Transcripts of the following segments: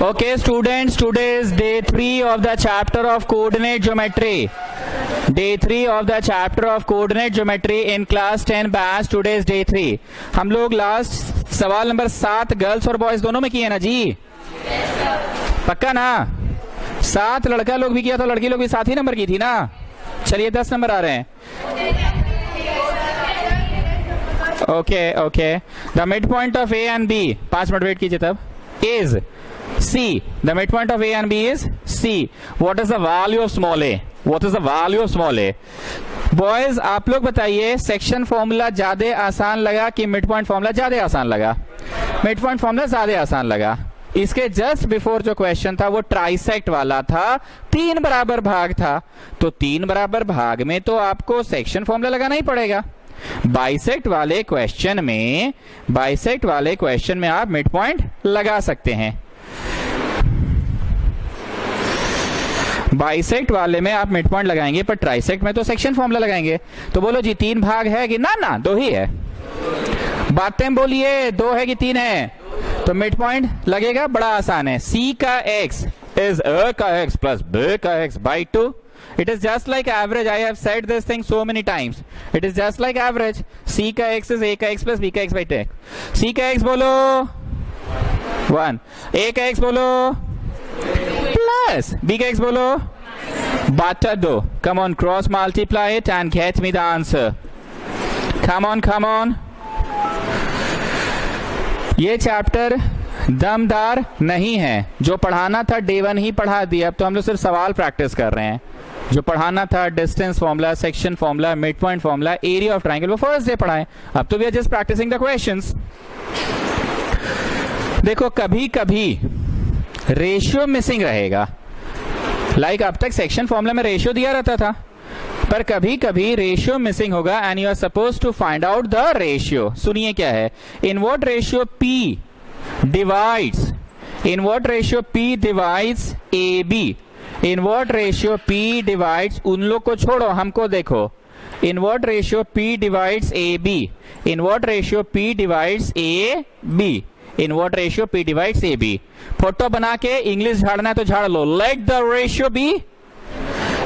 Okay, students, today is day 3 of the chapter of coordinate geometry. Day 3 of the chapter of coordinate geometry in class 10 batch. Today is day 3. हम लोग last सवाल number 7 girls और boys दोनों में किए ना जी? पक्का ना? 7 लड़का लोग भी किया था, लड़की लोग भी 7 ही नंबर की थी ना? चलिए 10 नंबर आ रहे हैं. Okay. The mid point of A and B, 5 minute wait कीजिए तब, is C. The midpoint of A and B is C. What is the value of small a? What is the value of small a? Boys, आप लोग बताइए, section formula ज्यादा आसान लगा कि mid point formula ज्यादा आसान लगा? मिड पॉइंट फॉर्मूला ज्यादा आसान लगा. इसके जस्ट बिफोर जो क्वेश्चन था वो ट्राइसेक्ट वाला था, 3 बराबर भाग था, तो 3 बराबर भाग में तो आपको सेक्शन फॉर्मूला लगाना ही पड़ेगा. बाइसेक्ट वाले क्वेश्चन में आप मिड पॉइंट लगा सकते हैं. बाइसेक्ट वाले में आप मिड पॉइंट लगाएंगे, पर ट्राइसेक्ट में तो सेक्शन फॉर्मूला लगाएंगे. तो बोलो जी 3 भाग है कि ना? 2 ही है. बात टाइम बोलिए, 2 है कि 3 है? तो मिड पॉइंट लगेगा, बड़ा आसान है. C का x is A का x plus B का x by 2. It is just like average. I have said this thing so many times. It is just like average. C का x is A का x plus B का x by 2. C का x बोलो 1, A का x बोलो plus B का x बोलो बटा 2. Come on, cross multiply it and get me the answer. Come on. ये चैप्टर दमदार नहीं है. जो पढ़ाना था डे 1 ही पढ़ा दिया. अब तो हम लोग सिर्फ सवाल प्रैक्टिस कर रहे हैं. जो पढ़ाना था distance formula, section formula, mid point formula, area of triangle, वो फर्स्ट डे पढ़ाएं. अब तो we are just practising the questions. देखो कभी कभी रेशियो मिसिंग रहेगा. लाइक अब तक सेक्शन फॉर्मूला में रेशियो दिया रहता था, पर कभी कभी रेशियो मिसिंग होगा and you are suppose to find out the ratio. सुनिए क्या है. In what ratio P divides AB. In what ratio P divides, उन लोग को छोड़ो, हमको देखो. In what ratio P divides AB. In what ratio P divides AB. In what ratio P divides AB. Photo बना के इंग्लिश झाड़ना है तो झाड़ लो. Let the ratio be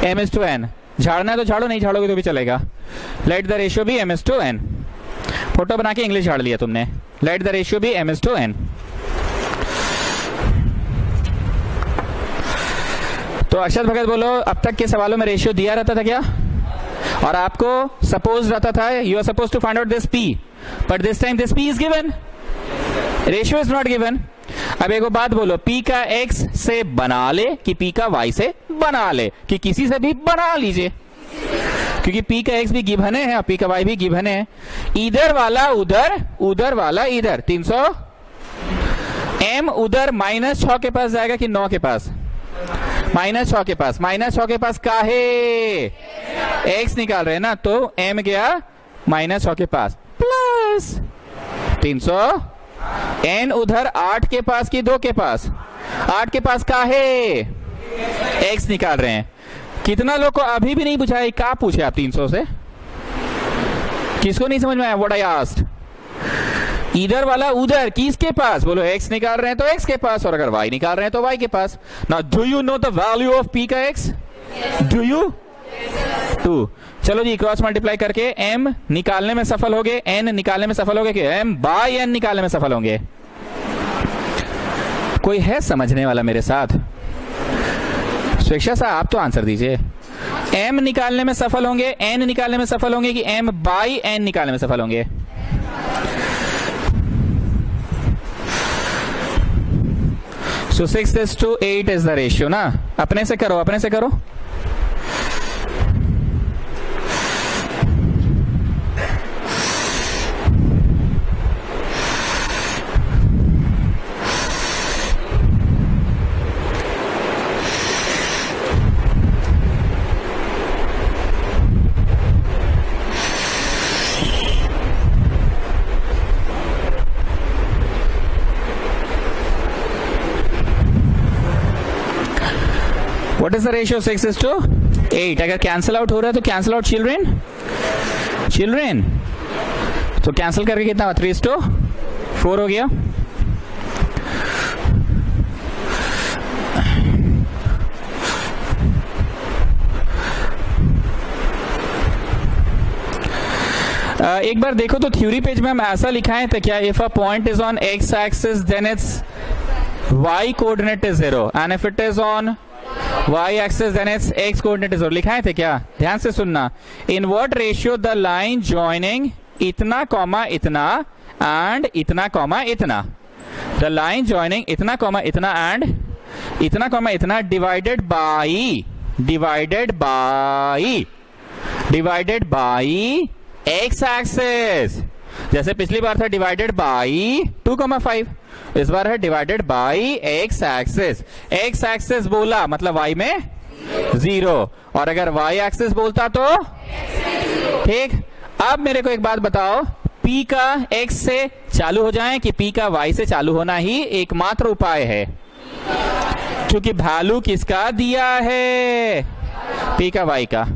m:n. झाड़ना है तो झाड़ो, नहीं झाड़ोगे तो भी चलेगा. Let the ratio be m:n. Photo बना के इंग्लिश झाड़ लिया तुमने. Let the ratio be m:n. तो अक्षत भगत बोलो, अब तक के सवालों में रेशियो दिया रहता था क्या? और आपको सपोज रहता था you are suppose to find out this P, but this time this P is given, ratio is not given. अब एक बात बोलो, P का x से बना ले कि P का y से बना ले, कि किसी से भी बना लीजिए, क्योंकि P का x भी गिवन है और P का y भी गिवन है. इधर वाला उधर वाला इधर. 300 m उधर -6 के पास जाएगा कि 9 के पास? -6 के पास. -6 के पास काहे? x निकाल रहे हैं ना, तो m गया -6 के पास प्लस 300 n उधर 8 के पास कि 2 के पास? 8 के पास काहे? x निकाल रहे हैं. कितना लोग को अभी भी नहीं बुझाया? क्या पूछे आप 300 से? किसको नहीं समझ में आया व्हाट आई आस्क्ड? इधर वाला उधर किसके पास? बोलो x निकाल रहे हैं तो x के पास, और अगर y निकाल रहे हैं तो y के पास. Now do you know the value of P का x? Do you? 2. चलो जी, क्रॉस मल्टीप्लाई करके m निकालने में सफल हो गए, n निकालने में सफल हो गए कि m बाय n निकालने में सफल होंगे? कोई है समझने वाला मेरे साथ? स्वेच्छा साहब आप तो आंसर दीजिए. m निकालने में सफल होंगे, n निकालने में सफल होंगे कि m बाय n निकालने में सफल होंगे? So 6:8 is the ratio ना. अपने से करो. What is the ratio? 6:8. अगर कैंसिल आउट हो रहा है तो कैंसिल आउट चिल्ड्रेन. तो कैंसिल करके कितना? 3:4 हो गया. एक बार देखो तो थ्योरी पेज में हम ऐसा लिखा है तो क्या, if a point is on X axis then its y coordinate is 0 and if it is on y axis then its x coordinate is 0. लिखा है थे क्या? ध्यान से सुनना. In what ratio the line joining इतना कॉमा इतना and इतना कॉमा इतना, द लाइन जॉइनिंग इतना कॉमा इतना एंड इतना कॉमा इतना डिवाइडेड बाई एक्स एक्सिस. जैसे पिछली बार था डिवाइडेड बाई 2,5, इस बार है divided by X axis. X axis बोला मतलब y में 0, और अगर y एक्सिस बोलता तो ठीक. अब मेरे को एक बात बताओ, p का x से चालू हो जाए कि p का y से चालू होना ही एकमात्र उपाय है, क्योंकि वैल्यू किसका दिया है? p का y का.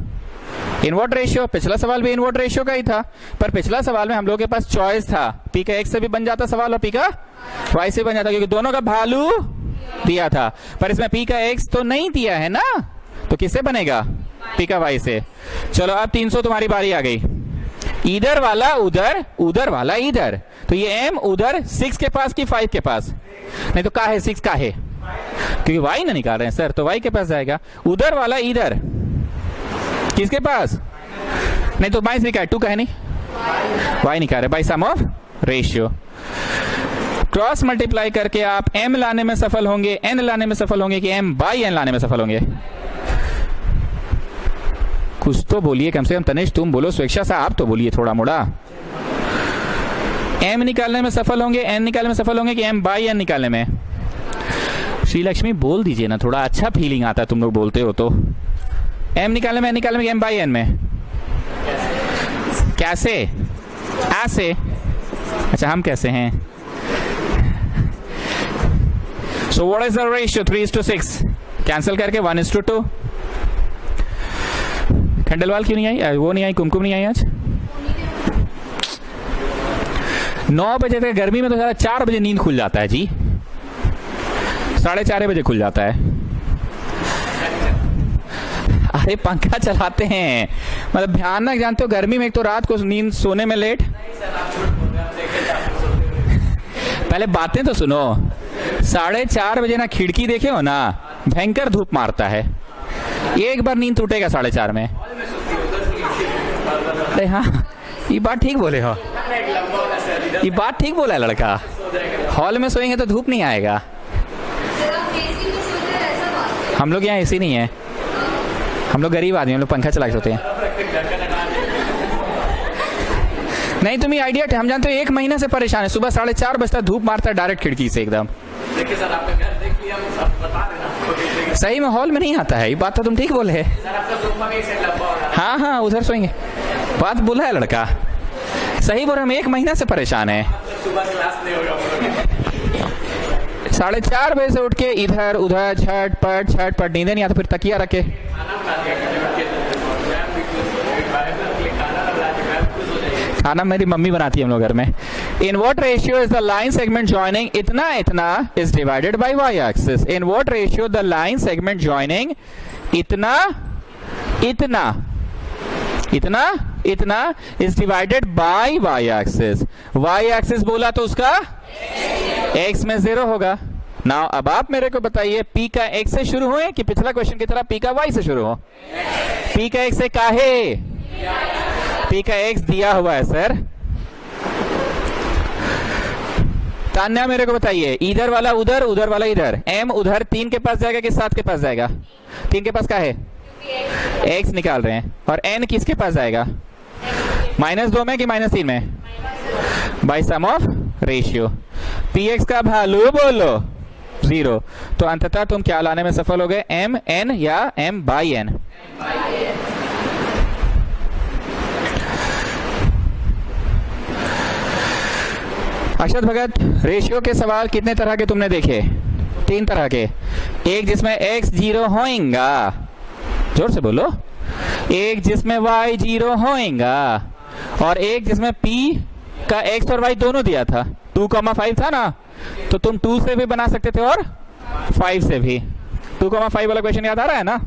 इनवर्ट रेशियो, पिछला सवाल भी इनवर्ट रेशियो का ही था, पर पिछला सवाल में हम लोगों के पास चॉइस था, p का x से भी बन जाता सवाल और p का y से बन जाता, क्योंकि दोनों का वैल्यू दिया था. पर इसमें p का x तो नहीं दिया है ना, तो किससे बनेगा? p का y से. चलो अब 300 तुम्हारी बारी आ गई. इधर वाला उधर, उधर वाला इधर, तो ये m उधर 6 के पास कि 5 के पास? नहीं तो का है 6 का है, क्योंकि y ना निकाल रहे हैं सर, तो y के पास जाएगा. उधर वाला इधर किसके पास? नहीं तो बाई निकाल, 2 का है नहीं, y निकाल रहे by sum of ratio. Cross multiply करके आप m लाने में सफल होंगे, n लाने में सफल होंगे कि m बाई n लाने में सफल होंगे? कुछ तो बोलिए कम से कम. तनिष तुम बोलो, स्वेच्छा साहब तो बोलिए थोड़ा मोड़ा. m निकालने में सफल होंगे, n निकालने में सफल होंगे कि m बाई n निकालने में? श्री लक्ष्मी बोल दीजिए ना, थोड़ा अच्छा फीलिंग आता है तुम लोग बोलते हो तो. m निकालने में, n निकालने में, m बाई n में? कैसे? ऐसे. अच्छा हम कैसे हैं? So what is the ratio? 3:6. Cancel करके 1:2. खंडेलवाल क्यों नहीं आई? वो नहीं आई, कुमकुम नहीं आई आज. 9 बजे तक गर्मी में तो ज़्यादा 4 बजे नींद खुल जाता है जी, 4:30 बजे खुल जाता है. अरे पंखा चलाते हैं, मतलब भयानक. जानते हो गर्मी में एक तो रात को नींद सोने में लेट. पहले बातें तो सुनो. 4:30 बजे ना खिड़की देखे हो ना, भयंकर धूप मारता है. एक बार नींद टूटेगा 4:30 में. अरे हाँ, ये बात ठीक बोले हो, ये बात ठीक बोला है लड़का. हॉल में सोएंगे तो धूप नहीं आएगा. हम लोग यहाँ एसी नहीं है, हम लोग गरीब आदमी, हम लोग पंखा चला के सोते हैं. नहीं तुम्हें आइडिया, हम जानते हो 1 महीने से परेशान है. सुबह 4:30 बजता धूप मारता है डायरेक्ट खिड़की से एकदम. देखिए सर, आपका घर देख लिया, सब बता देना. सही में हॉल में नहीं आता है, ये बात तो तुम ठीक बोले है. हाँ हाँ उधर सोएंगे, बात बोला है लड़का, सही बोल रहे. हम 1 महीना से परेशान है. 4:30 बजे से उठ के इधर उधर झटपट नींदे नहीं आता, फिर तकिया रखे. खाना मेरी मम्मी बनाती है हम लोग घर में. इन what ratio is the line segment joining इतना इतना is divided by y axis? In what ratio the line segment joining इतना इतना इतना इतना is divided by y axis? y axis बोला तो उसका x में 0 होगा. नाउ अब आप मेरे को बताइए, p का x से शुरू हो कि पिछला क्वेश्चन की तरह p का y से शुरू हो? p का x से काहे? p का x दिया हुआ है सर. तान्या मेरे को बताइए, इधर वाला उधर, उधर वाला इधर, m उधर 3 के पास जाएगा कि 7 के पास जाएगा? 3 के पास का है? x निकाल रहे हैं. और n किसके पास जाएगा? -2 में कि -3 में? By sum of ratio. px का वैल्यू बोलो 0. तो अंततः तुम क्या लाने में सफल हो गए? m n या m by n? Akshat Bhagat, ratio के सवाल कितने तरह के तुमने देखे? 3 तरह के. एक जिसमें x 0 होएगा, जोर से बोलो. एक जिसमें y 0 होएगा, और एक जिसमें p का x और y दोनों दिया था. 2,5 था ना, तो तुम 2 से भी बना सकते थे और 5 से भी. 2,5 वाला क्वेश्चन याद आ रहा है ना?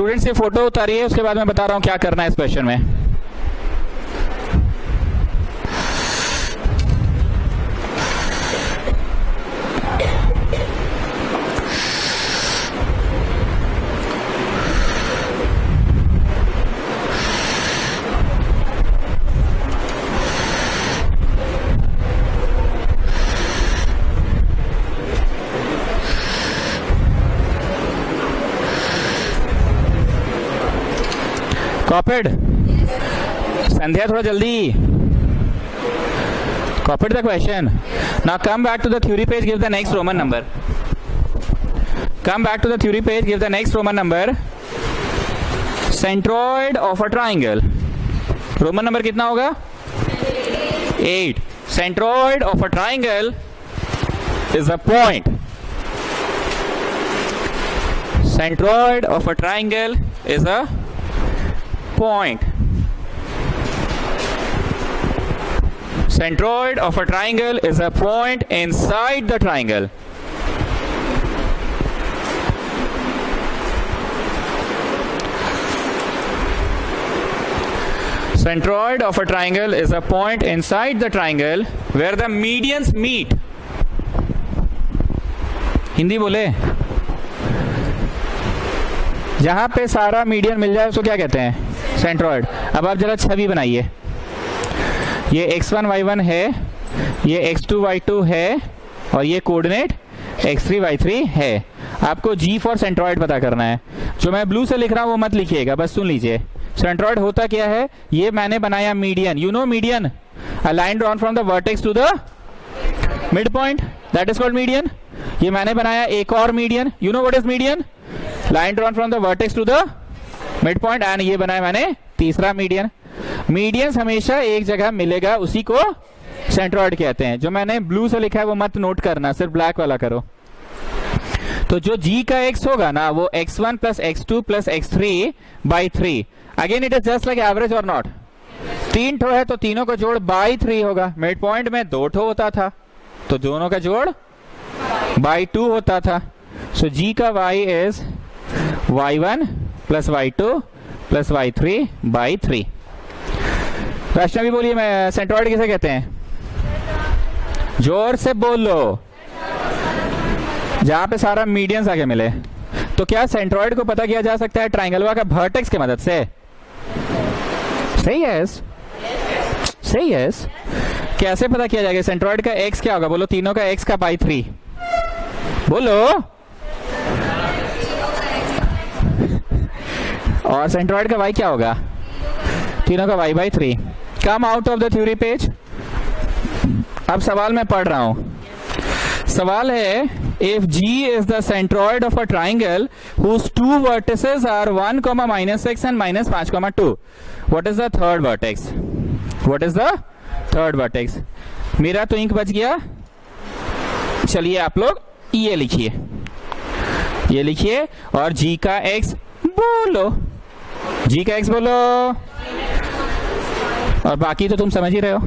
स्टूडेंट्स ये फोटो उतारिए, उसके बाद मैं बता रहा हूं क्या करना है इस क्वेश्चन में। कॉपिड? संध्या थोड़ा जल्दी। Copied the question. Now come back to the theory page, give the next Roman number. Come back to the theory page, give the next Roman number. Centroid of a triangle. Roman number कितना होगा? 8। Centroid of a triangle is a point. Centroid of a triangle is a point. Centroid of a triangle is a point inside the triangle. Centroid of a triangle is a point inside the triangle where the medians meet. Hindi बोले। जहां पे सारा median मिल जाए उसको क्या कहते हैं? Centroid. अब आप जरा छवि बनाइए। ये x1 y1 है, ये x2 y2 है, और ये कोऑर्डिनेट x3 y3 है। आपको G फॉर सेंट्रॉइड पता करना है। जो मैं ब्लू से लिख रहा हूं वो मत लिखिएगा, बस सुन लीजिए। सेंट्रॉइड होता क्या है? ये मैंने बनाया median. You know median, a line drawn from the vertex to the mid point, that is called median. ये मैंने बनाया एक और median. You know what is median? Line drawn from the vertex to the mid point. And ये बनाया मैंने तीसरा median. Medians हमेशा एक जगह मिलेगा, उसी को सेंट्रॉइड कहते हैं। जो मैंने ब्लू से लिखा है वो मत नोट करना, सिर्फ ब्लैक वाला करो। तो जो G का x होगा ना, वो x1 plus x2 plus x3 by 3। Again it is just like average और नॉट। 3 ठो है तो तीनों का जोड़ बाई 3 होगा। मिड पॉइंट में 2 ठो होता था तो दोनों का जोड़ बाई 2 होता था। सो G का y is y1 plus y2 plus y3 by 3। प्रश्न भी बोलिए, मैं सेंट्रॉइड किसे कहते हैं? जोर से बोलो। जहां पे सारा मीडियंस आके मिले। तो क्या सेंट्रॉइड को पता किया जा सकता है ट्राइंगल का वर्टेक्स की मदद से? सही है, सही है। कैसे पता किया जाएगा? सेंट्रॉइड का x क्या होगा? बोलो, तीनों का x का बाई 3। बोलो। और सेंट्रॉइड का y क्या होगा? तीनों का y by 3। Come out of the theory page. अब सवाल मैं पढ़ रहा हूं। सवाल है, if G is the centroid of a triangle whose two vertices are 1, -6 and -5, 2. What is the third vertex? What is the third vertex? मेरा तो इंक बच गया। चलिए आप लोग ये लिखिए, ये लिखिए और G का x बोलो। G का x बोलो। और बाकी तो तुम समझ ही रहे हो।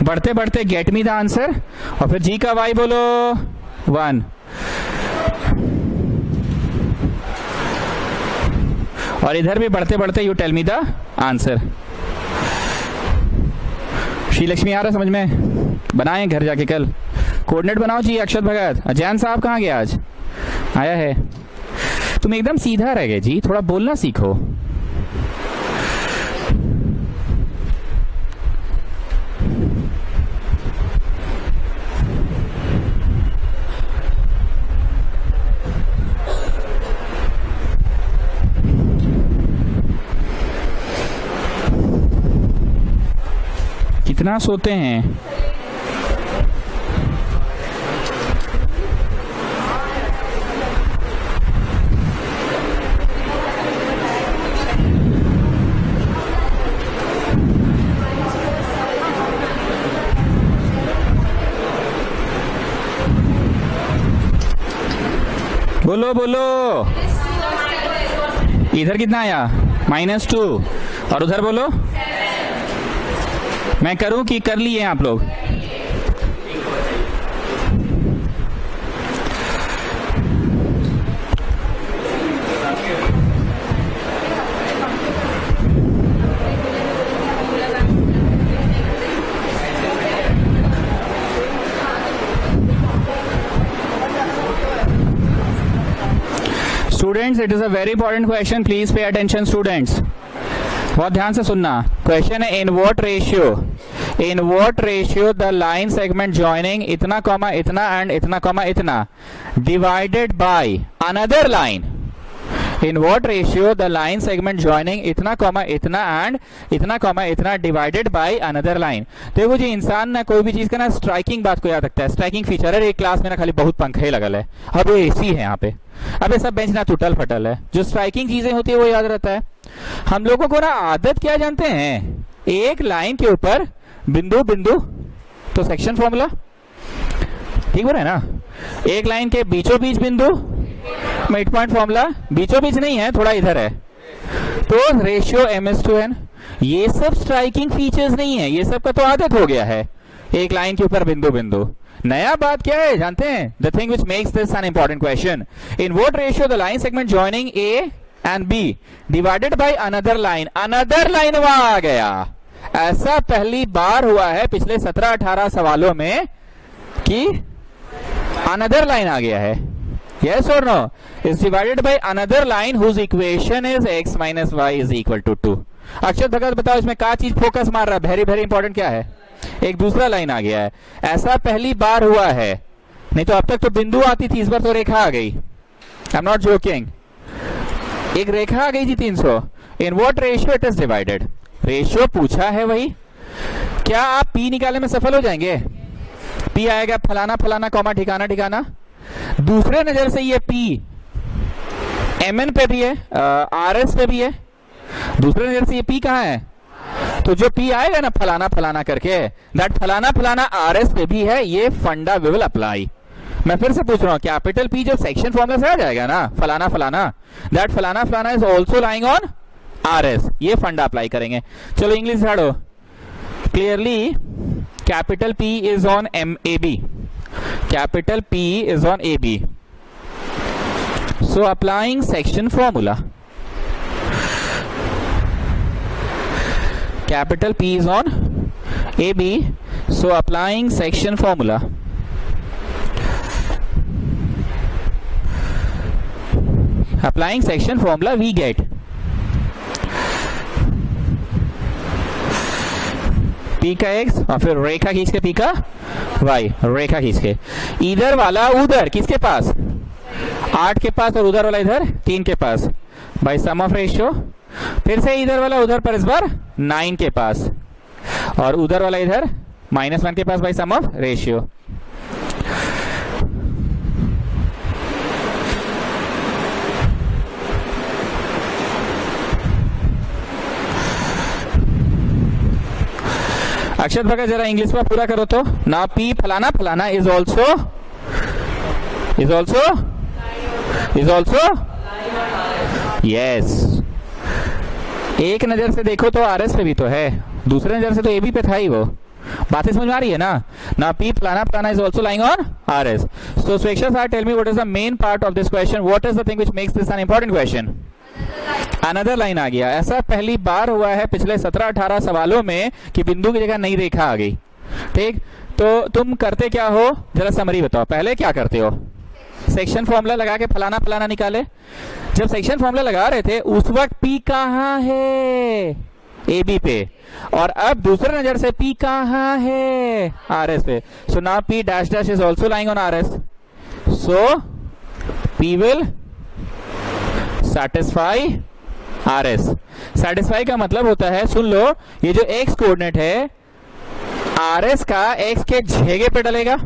बढ़ते बढ़ते गेट मी द आंसर, और फिर G का y बोलो 1। और इधर भी बढ़ते बढ़ते you tell me the answer. Shri Lakshmi आ रहा समझ में? बनाएं घर जाके कल। कोऑर्डिनेट बनाओ जी। अक्षत भगत, अजैन साहब कहाँ गया? आज आया है। तुम एकदम सीधा रह गए जी, थोड़ा बोलना सीखो। कितना सोते हैं? बोलो बोलो। इधर कितना आया? -2। और उधर बोलो। मैं करूं कि कर लिए आप लोग? Students, it is a very important question, please pay attention students, बहुत ध्यान से सुनना। क्वेश्चन है in what ratio the line segment joining इतना कॉमा इतना एंड इतना कॉमा इतना divided by another line. In what ratio the line segment joining इतना कॉमा इतना एंड इतना कॉमा इतना डिवाइडेड बाय अनदर लाइन। देखो जी, इंसान ना कोई भी चीज का ना स्ट्राइकिंग बात को याद रखता है, स्ट्राइकिंग फीचर है। एक क्लास में ना खाली बहुत पंखे लगल है, अब ये एसी है यहाँ पे, अब ये सब बेंच ना टूटल फटल है। जो स्ट्राइकिंग चीजें होती है वो याद रहता है। हम लोगों को ना आदत क्या जानते हैं, एक लाइन के ऊपर बिंदु बिंदु, तो सेक्शन फॉर्मूला ठीक हो रहा है ना। एक लाइन के बीचों बीच बिंदु, मिड पॉइंट फॉर्मूला, बीचों बीच नहीं है, थोड़ा इधर है, तो रेशियो m/n। ये सब स्ट्राइकिंग फीचर्स नहीं है, ये सब का तो आदत हो गया है, एक लाइन के ऊपर बिंदु बिंदु। नया बात क्या है जानते हैं, the thing which makes this an important question, in what ratio the line segment joining A and B divided by another line. Another line वहां आ गया, ऐसा पहली बार हुआ है पिछले 17-18 सवालों में कि अनदर लाइन आ गया है। Yes or no? Is divided by another line whose equation is x minus y is equal to 2. अक्षर भगत बताओ इसमें क्या चीज फोकस मार रहा है, वेरी वेरी इंपॉर्टेंट क्या है, एक दूसरा लाइन आ गया है। ऐसा पहली बार हुआ है, नहीं तो अब तक तो बिंदु आती थी, इस बार तो रेखा आ गई। आई एम नॉट जोकिंग, एक रेखा आ गई थी 300। इन what ratio it is divided, ratio पूछा है वही। क्या आप पी निकालने में सफल हो जाएंगे? पी आएगा फलाना फलाना कॉमा ठिकाना ठिकाना। दूसरे नजर से ये P MN पे भी है, RS पे भी है, दूसरे नजर से ये P कहाँ है, तो जो P आएगा ना फलाना फलाना करके, दैट फलाना फलाना RS पे भी है। ये फंडा वी विल अप्लाई। मैं फिर से पूछ रहा हूँ, कैपिटल P जो सेक्शन फॉर्मूला से आ जाएगा ना, फलाना फलाना, दैट फलाना फलाना is also lying on RS, ये फंडा अप्लाई करेंगे। चलो इंग्लिश झाड़ो, clearly capital P is on AB, capital P is on AB. So applying section formula, capital P is on AB, so applying section formula, applying section formula we get P का x और फिर रेखा खींच के P का y, रेखा खींच के इधर वाला उधर किसके पास, 8 के पास, और उधर वाला इधर 3 के पास, बाय सम ऑफ रेशियो। फिर से इधर वाला उधर पर इस बार 9 के पास, और उधर वाला इधर -1 के पास बाय सम ऑफ रेशियो। अक्षत भगत जरा इंग्लिश में पूरा करो तो। ना P फलाना फलाना इज ऑल्सो यस। एक नजर से देखो तो RS पे भी तो है, दूसरे नजर से तो AB पे था ही वो। बातें समझ में आ रही है ना। ना P फलाना फलाना is also lying on RS। So स्वेक्षा sir tell me what is the main part of this question, what is the thing which makes this an important question. Another line आ गया, ऐसा पहली बार हुआ है पिछले 17-18 सवालों में कि बिंदु की जगह नई रेखा आ गई। ठीक, तो तुम करते क्या हो, जरा समरी बताओ। पहले क्या करते हो, सेक्शन फॉर्मूला लगा के फलाना फलाना निकाले। जब सेक्शन फॉर्मूला लगा रहे थे उस वक्त P कहाँ है, AB पे, और अब दूसरे नजर से P कहाँ है, RS पे। So now P dash dash is also lying on RS, so P will satisfy RS। Satisfy का मतलब होता है, सुन लो, ये जो x कोऑर्डिनेट है RS का x के जगह पे डलेगा,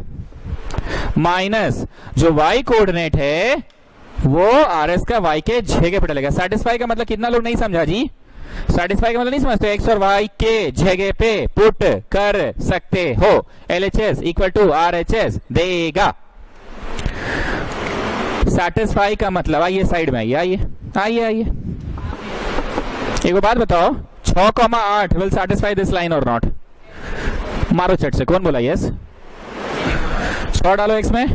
माइनस जो y कोऑर्डिनेट है वो RS का y के जगह पे डलेगा। सैटिस्फाई का मतलब कितना लोग नहीं समझा जी, सैटिस्फाई का मतलब नहीं समझते, x और y के जगह पे पुट कर सकते हो, LHS इक्वल टू RHS देगा। सैटिस्फाई का मतलब, आइए साइड में आइए आइए, एक बात बताओ, 6,8 विल सैटिस्फाई दिस लाइन और नॉट। मारो चट से, कौन बोला यस। 6 डालो x में,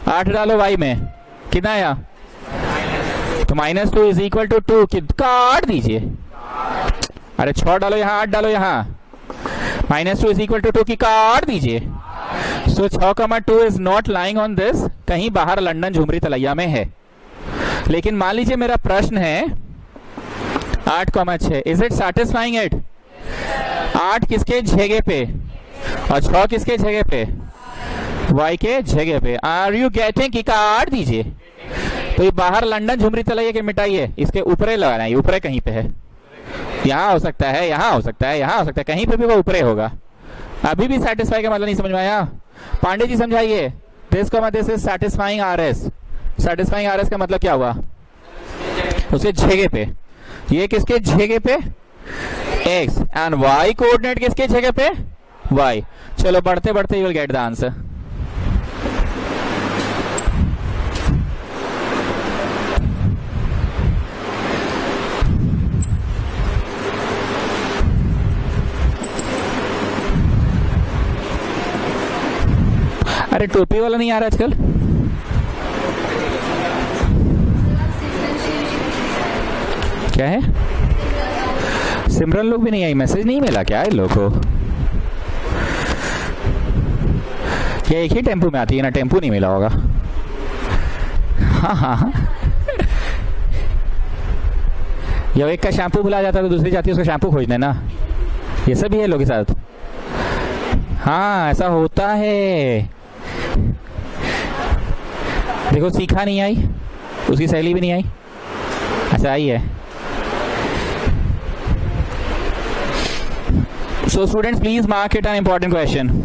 8 डालो y में, कितना आया, तो -2 इज इक्वल टू 2, काट दीजिए। अरे 6 डालो यहाँ, 8 डालो यहाँ, -2 इज इक्वल टू 2 की काट दीजिए। सो 6,2 is not lying on this, कहीं बाहर लंदन झुमरी तलैया में है। लेकिन मान लीजिए मेरा प्रश्न है 8,6, इज इट सैटिस्फाइंग एट 8 किसके जगह पे और 6 किसके जगह पे, y के जगह पे। आर यू गेटिंग कि काट दीजिए। तो ये बाहर लंदन झुमरी चलाइए कि मिटाइए, इसके ऊपरे लगाना है, ऊपरे कहीं पे है, यहां हो सकता है, यहां हो सकता है, यहां हो सकता है, कहीं पे भी वो ऊपरे होगा। अभी भी सेटिस्फाई का मतलब नहीं समझ में आया? पांडे जी समझाइए। दिस का मतलब is satisfying RS. Satisfying RS का मतलब क्या हुआ? उसके जगह पे। ये किसके जगह पे? एक्स एंड वाई कोऑर्डिनेट किसके जगह पे? वाई। चलो बढ़ते बढ़ते you will get the answer. अरे टोपी वाला नहीं आ रहा आजकल? क्या है? सिमरन लोग भी नहीं आई, मैसेज नहीं मिला क्या इन लोगों को? क्या एक ही टेम्पू में आती है ना? टेम्पू नहीं मिला होगा। हाँ हाँ हाँ। जब एक का शैम्पू भुला जाता है तो दूसरी जाती है उसका शैम्पू खोजने ना। ये सब ही है लोग के साथ। हाँ ऐसा होता है। देखो सीखा नहीं आई, उसकी सहेली भी नहीं आई, अच्छा आई है। So students please mark it N important question.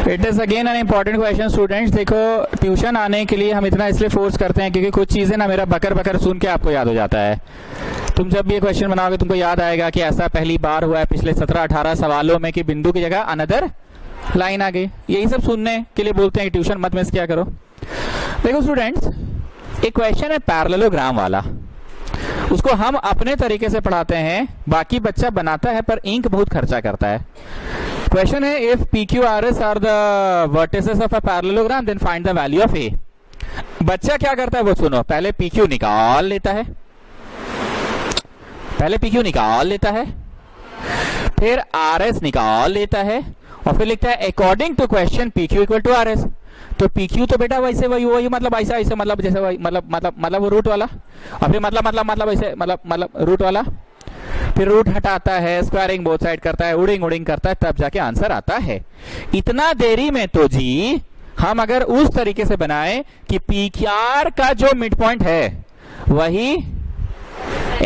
It is again an important question students. देखो ट्यूशन आने के लिए हम इतना इसलिए फोर्स करते हैं क्योंकि कुछ चीजें ना मेरा बकर बकर सुन के आपको याद हो जाता है। तुम जब भी ये क्वेश्चन बनाओगे तुमको याद आएगा कि ऐसा पहली बार हुआ है पिछले 17-18 सवालों में कि बिंदु की जगह अनदर लाइन आ गई। यही सब सुनने के लिए बोलते हैं कि ट्यूशन मत मिस किया करो। देखो स्टूडेंट्स, एक क्वेश्चन है पैरेललोग्राम वाला, उसको हम अपने तरीके से पढ़ाते हैं, बाकी बच्चा बनाता है पर इंक बहुत खर्चा करता है। क्वेश्चन है if PQRS are the vertices of a parallelogram then find the value of a. बच्चा क्या करता है वो सुनो, पहले PQ निकाल लेता है, पहले PQ निकाल लेता है, फिर RS निकाल लेता है और फिर लिखता है according to question PQ equal to RS। तो PQ तो बेटा वैसे वही मतलब ऐसा ऐसे मतलब जैसे वही मतलब वो रूट वाला, और फिर मतलब ऐसे मतलब रूट वाला, फिर रूट हटाता है, स्क्वायरिंग बोथ साइड करता है, उड़िंग करता है, तब जाके आंसर आता है। इतना देरी में तो जी हम अगर उस तरीके से बनाए कि PQ का जो मिड पॉइंट है वही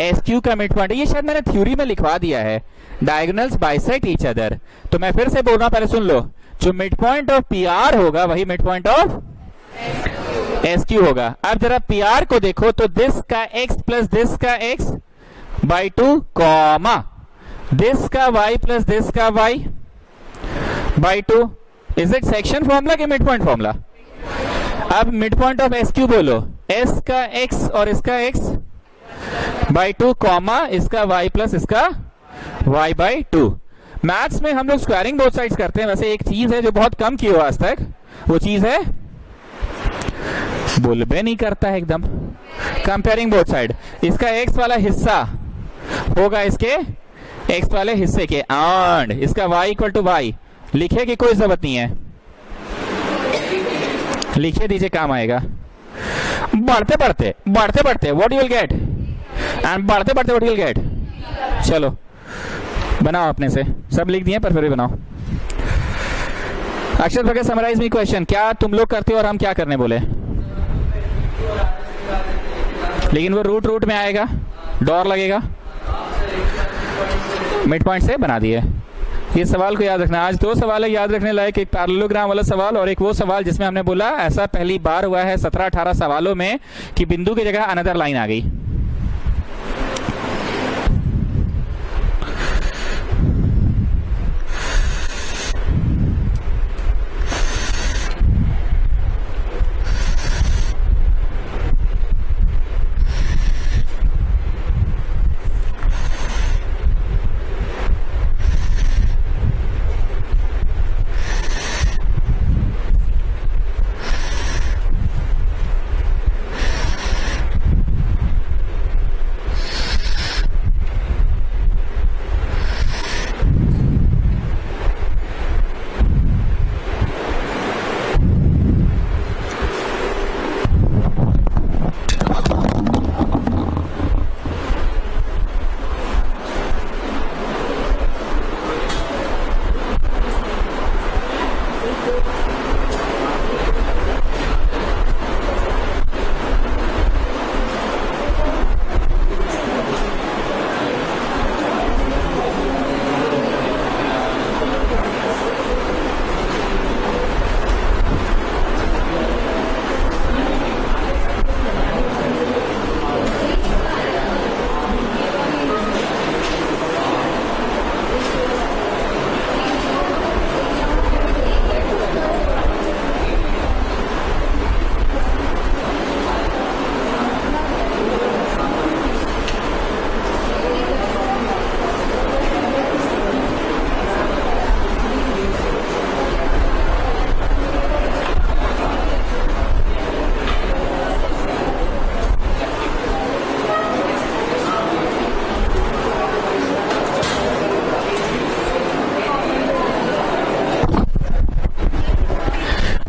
SQ का मिड पॉइंट है, ये शायद मैंने थ्योरी में लिखवा दिया है, डायगोनल्स बाइसेक्ट ईच अदर। तो मैं फिर से बोल रहा हूं, पहले सुन लो, जो मिड पॉइंट ऑफ PR होगा वही मिड पॉइंट ऑफ SQ होगा। अब जरा PR को देखो तो दिस का x प्लस दिस का x बाई 2 कॉमा दिस का y प्लस दिस का y by 2। Is it section formula कि मिड पॉइंट फॉर्मूला? अब मिड पॉइंट ऑफ SQ बोलो, s का x और इसका x बाई 2 कॉमा इसका y प्लस इसका y बाई 2। मैथ्स में हम लोग स्क्वायरिंग बोथ साइड्स करते हैं। वैसे एक चीज है जो बहुत कम की हो आज तक, वो चीज है बुलबे नहीं करता है एकदम, कंपेयरिंग बोथ साइड। इसका x वाला हिस्सा होगा इसके x वाले हिस्से के, एंड इसका y इक्वल टू y लिखे की कोई जरूरत नहीं है, लिखे दीजिए काम आएगा। बढ़ते बढ़ते what you will get, and बढ़ते बढ़ते व्हाट यू विल गेट। चलो बनाओ अपने से, सब लिख दिए पर फिर भी बनाओ। अक्षर भगत समराइज मी क्वेश्चन, क्या तुम लोग करते हो और हम क्या करने बोले? लेकिन वो रूट में आएगा, डॉर लगेगा, मिड पॉइंट से बना दिए। ये सवाल को याद रखना। आज दो सवाल है याद रखने लायक, एक पैरेललोग्राम वाला सवाल और एक वो सवाल जिसमें हमने बोला ऐसा पहली बार हुआ है 17-18 सवालों में कि बिंदु की जगह अनदर लाइन आ गई।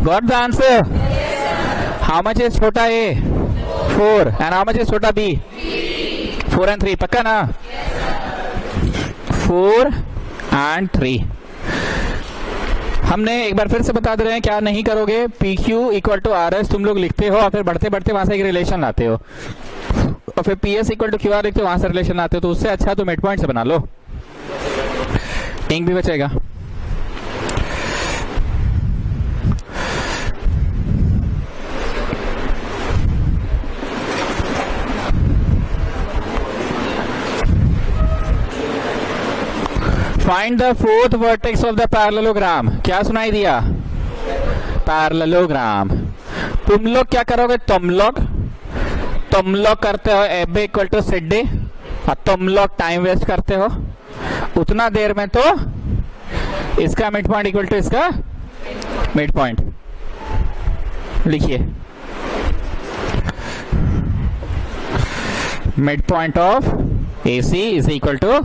Got the answer? How much is छोटा a? 4. And how much is छोटा b? 4 and 3. पक्का ना? 4 and 3. हमने एक बार फिर से बता दे रहे हैं क्या नहीं करोगे। P Q equal to R S तुम लोग लिखते हो और फिर बढ़ते बढ़ते वहां से एक रिलेशन लाते हो और फिर P S equal to Q R लिखते हो, वहां से रिलेशन लाते हो। तो उससे अच्छा तो मिड पॉइंट से बना लो, इंक भी बचेगा। Find the fourth vertex of the parallelogram. क्या सुनाई दिया? पैरेललोग्राम। तुम लोग क्या करोगे? तुम लोग करते हो एब इक्वल टू सेड डे और तुम लोग टाइम वेस्ट करते हो उतना देर में। तो इसका मिड पॉइंट इक्वल टू इसका मिड पॉइंट लिखिए। Mid point of A C is equal to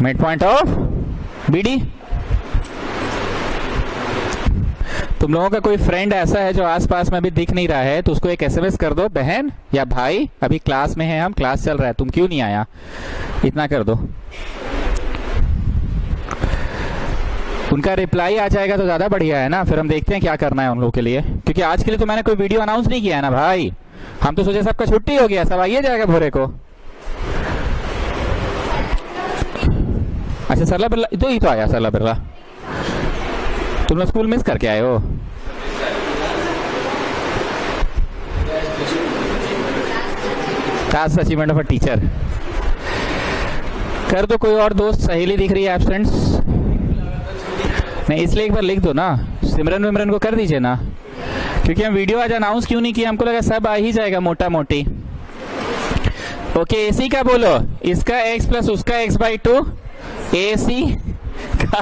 mid point of B D. तुम लोगों का कोई फ्रेंड ऐसा है जो आसपास में अभी दिख नहीं रहा है तो उसको एक एसएमएस कर दो, बहन या भाई अभी क्लास में है, हम क्लास चल रहा है, तुम क्यों नहीं आया, इतना कर दो। उनका रिप्लाई आ जाएगा तो ज्यादा बढ़िया है ना, फिर हम देखते हैं क्या करना है उन लोगों के लिए। क्योंकि आज के लिए तो मैंने कोई वीडियो अनाउंस नहीं किया है ना भाई, हम तो सोचे सबका छुट्टी हो गया, सब आइए जाएगा भोरे को। अच्छा सरला बिरला तो ही तो आया, सरला बिरला तुम लोग स्कूल मिस करके आए हो। Class achievement of a teacher कर दो। कोई और दोस्त सहेली दिख रही है एब्सेंट्स? नहीं, इसलिए एक बार लिख दो ना, सिमरन विमरन को कर दीजिए ना, क्योंकि हम वीडियो आज अनाउंस क्यों नहीं किया, हमको लगा सब आ ही जाएगा मोटा मोटी। ओके एसी का बोलो, इसका x प्लस उसका x/2 AC का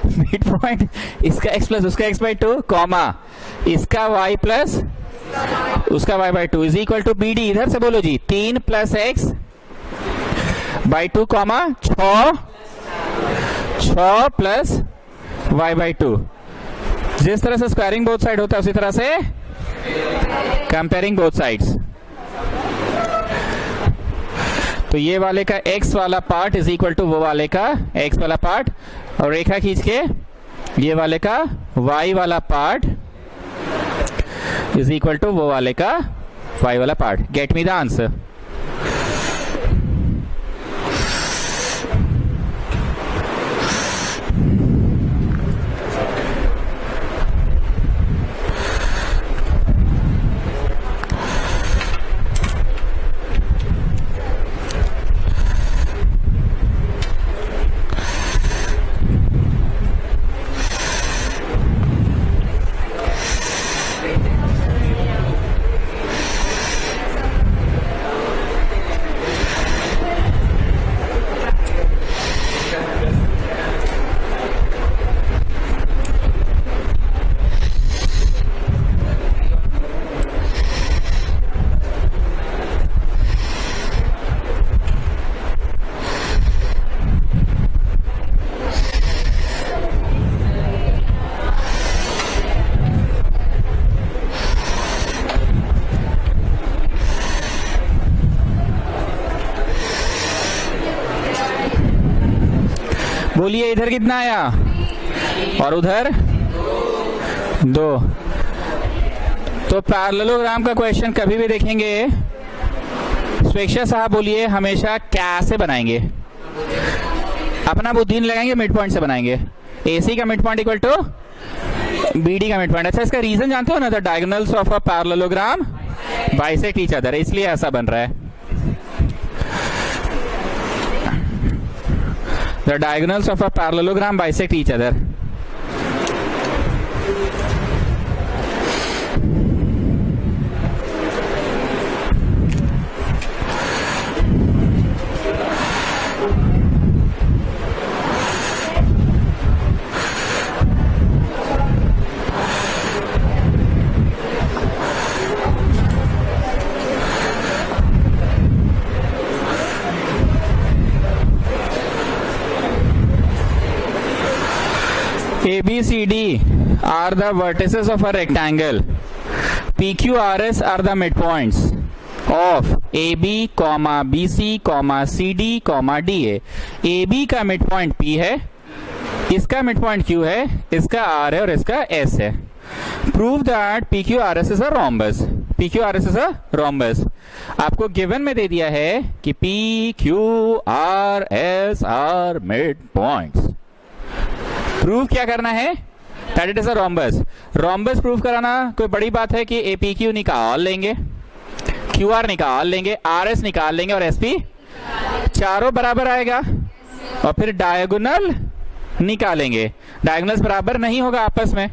मिड पॉइंट, इसका x प्लस उसका x/2 कॉमा इसका y प्लस उसका y/2 is equal to BD। इधर से बोलो जी 3 plus x/2 comma 6 plus y/2। जिस तरह से स्क्वायरिंग बोथ साइड होता है उसी तरह से कंपेयरिंग बोथ साइड्स। तो ये वाले का x वाला पार्ट इज इक्वल टू वो वाले का x वाला पार्ट, और रेखा खींच के ये वाले का y वाला पार्ट इज इक्वल टू वो वाले का y वाला part. Gate me the answer. बोलिए इधर कितना आया और उधर 2। तो पैरेललोग्राम का क्वेश्चन कभी भी देखेंगे, स्वेच्छा साहब बोलिए हमेशा कैसे बनाएंगे? अपना बुद्धि नहीं लगाएंगे, मिड पॉइंट से बनाएंगे। AC का mid point equal to BD का मिड पॉइंट। अच्छा, इसका रीजन जानते हो ना? The diagonals of a parallelogram bisect each other, इसलिए ऐसा बन रहा है। The diagonals of a parallelogram bisect each other. ABCD are the vertices of a rectangle. PQRS are the midpoints of AB, BC, CD, DA. AB का midpoint P है, इसका midpoint Q है, इसका R है और इसका S है। Prove that PQRS is a rhombus. PQRS is a rhombus. आपको गिवन में दे दिया है कि PQRS are midpoints. प्रूव क्या करना है? That it is a rhombus. Rhombus prove कराना कोई बड़ी बात है कि APQ निकाल लेंगे, QR निकाल लेंगे, RS निकाल लेंगे और SP चारों बराबर आएगा और फिर डायगोनल निकालेंगे। डायगोनल्स बराबर नहीं होगा आपस में,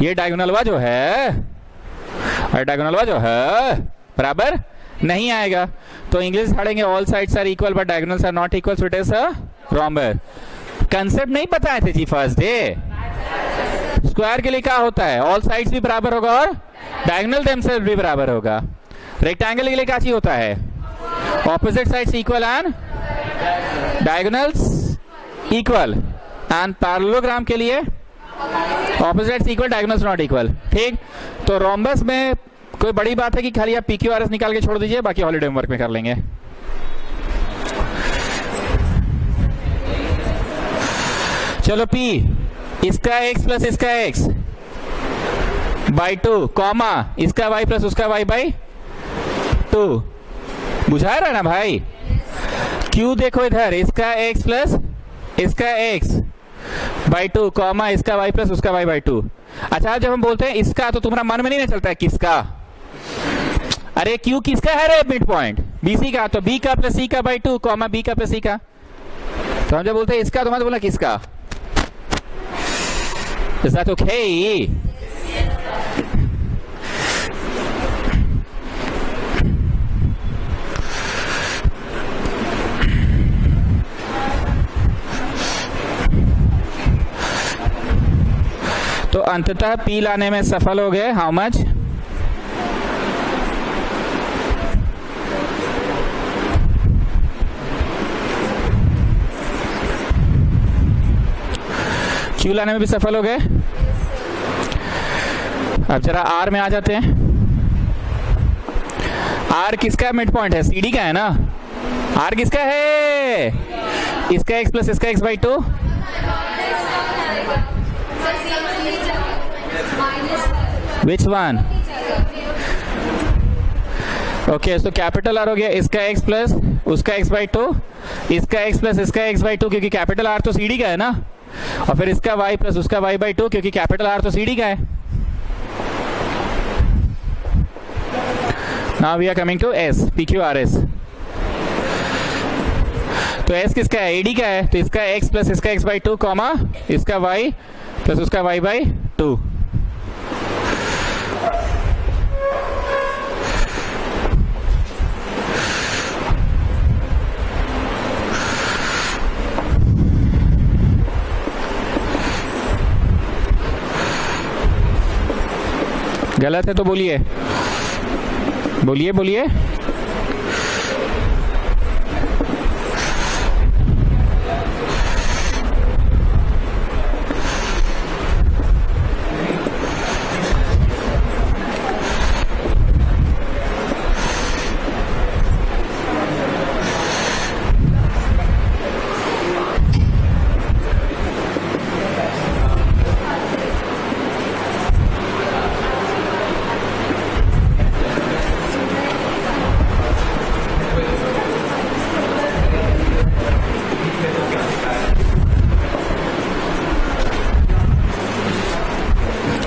ये डायगोनलवा जो है और डायगोनलवा जो है बराबर नहीं आएगा। तो इंग्लिश पढ़ेंगे all sides are equal but diagonals are not equal, so it is a rhombus. Concept नहीं बताए थे जी फर्स्ट डे। स्क्वायर के लिए क्या होता है? ऑल साइड्स भी बराबर होगा और डायगोनल देमसेल्फ भी बराबर होगा। रेक्टेंगल के लिए क्या चीज होता है? Opposite sides equal and diagonals equal. And parallelogram के लिए opposite equal, diagonals not equal. ठीक, तो रोम्बस में कोई बड़ी बात है कि खाली आप PQRS निकाल के छोड़ दीजिए, बाकी हॉलीडे होमवर्क में कर लेंगे। चलो P, इसका x प्लस इसका x बाई 2 कॉमा इसका y प्लस उसका y बाई 2। बुझा रहा ना भाई? Q देखो इधर, इसका x प्लस इसका x बाई 2 कॉमा इसका y प्लस उसका y बाई 2। अच्छा, जब हम बोलते हैं इसका तो तुम्हारा मन में नहीं ना चलता है किसका? अरे Q किसका है रे? मिड पॉइंट BC का, तो B का प्लस C का बाई 2 कॉमा B का प्लस C का। तो हम जब बोलते हैं इसका तो मतलब बोला किसका? Is that okay? तो अंततः P लाने में सफल हो गए। How much? Q लाने में भी सफल हो गए। अब जरा R में आ जाते हैं। R किसका मिड पॉइंट है? CD का है ना। R किसका है? इसका x प्लस इसका x by 2। Which one? Okay, so capital R हो गया इसका x प्लस उसका x बाई 2, इसका x प्लस इसका x बाई 2 क्योंकि कैपिटल R तो CD का है ना, और फिर इसका y प्लस उसका y बाई 2 क्योंकि कैपिटल R तो CD का है। Now we are coming to S, PQRS। तो S किसका है? AD का है, तो इसका x प्लस इसका x बाई 2 कॉमा इसका y प्लस उसका y बाई 2। गलत है तो बोलिए, बोलिए बोलिए।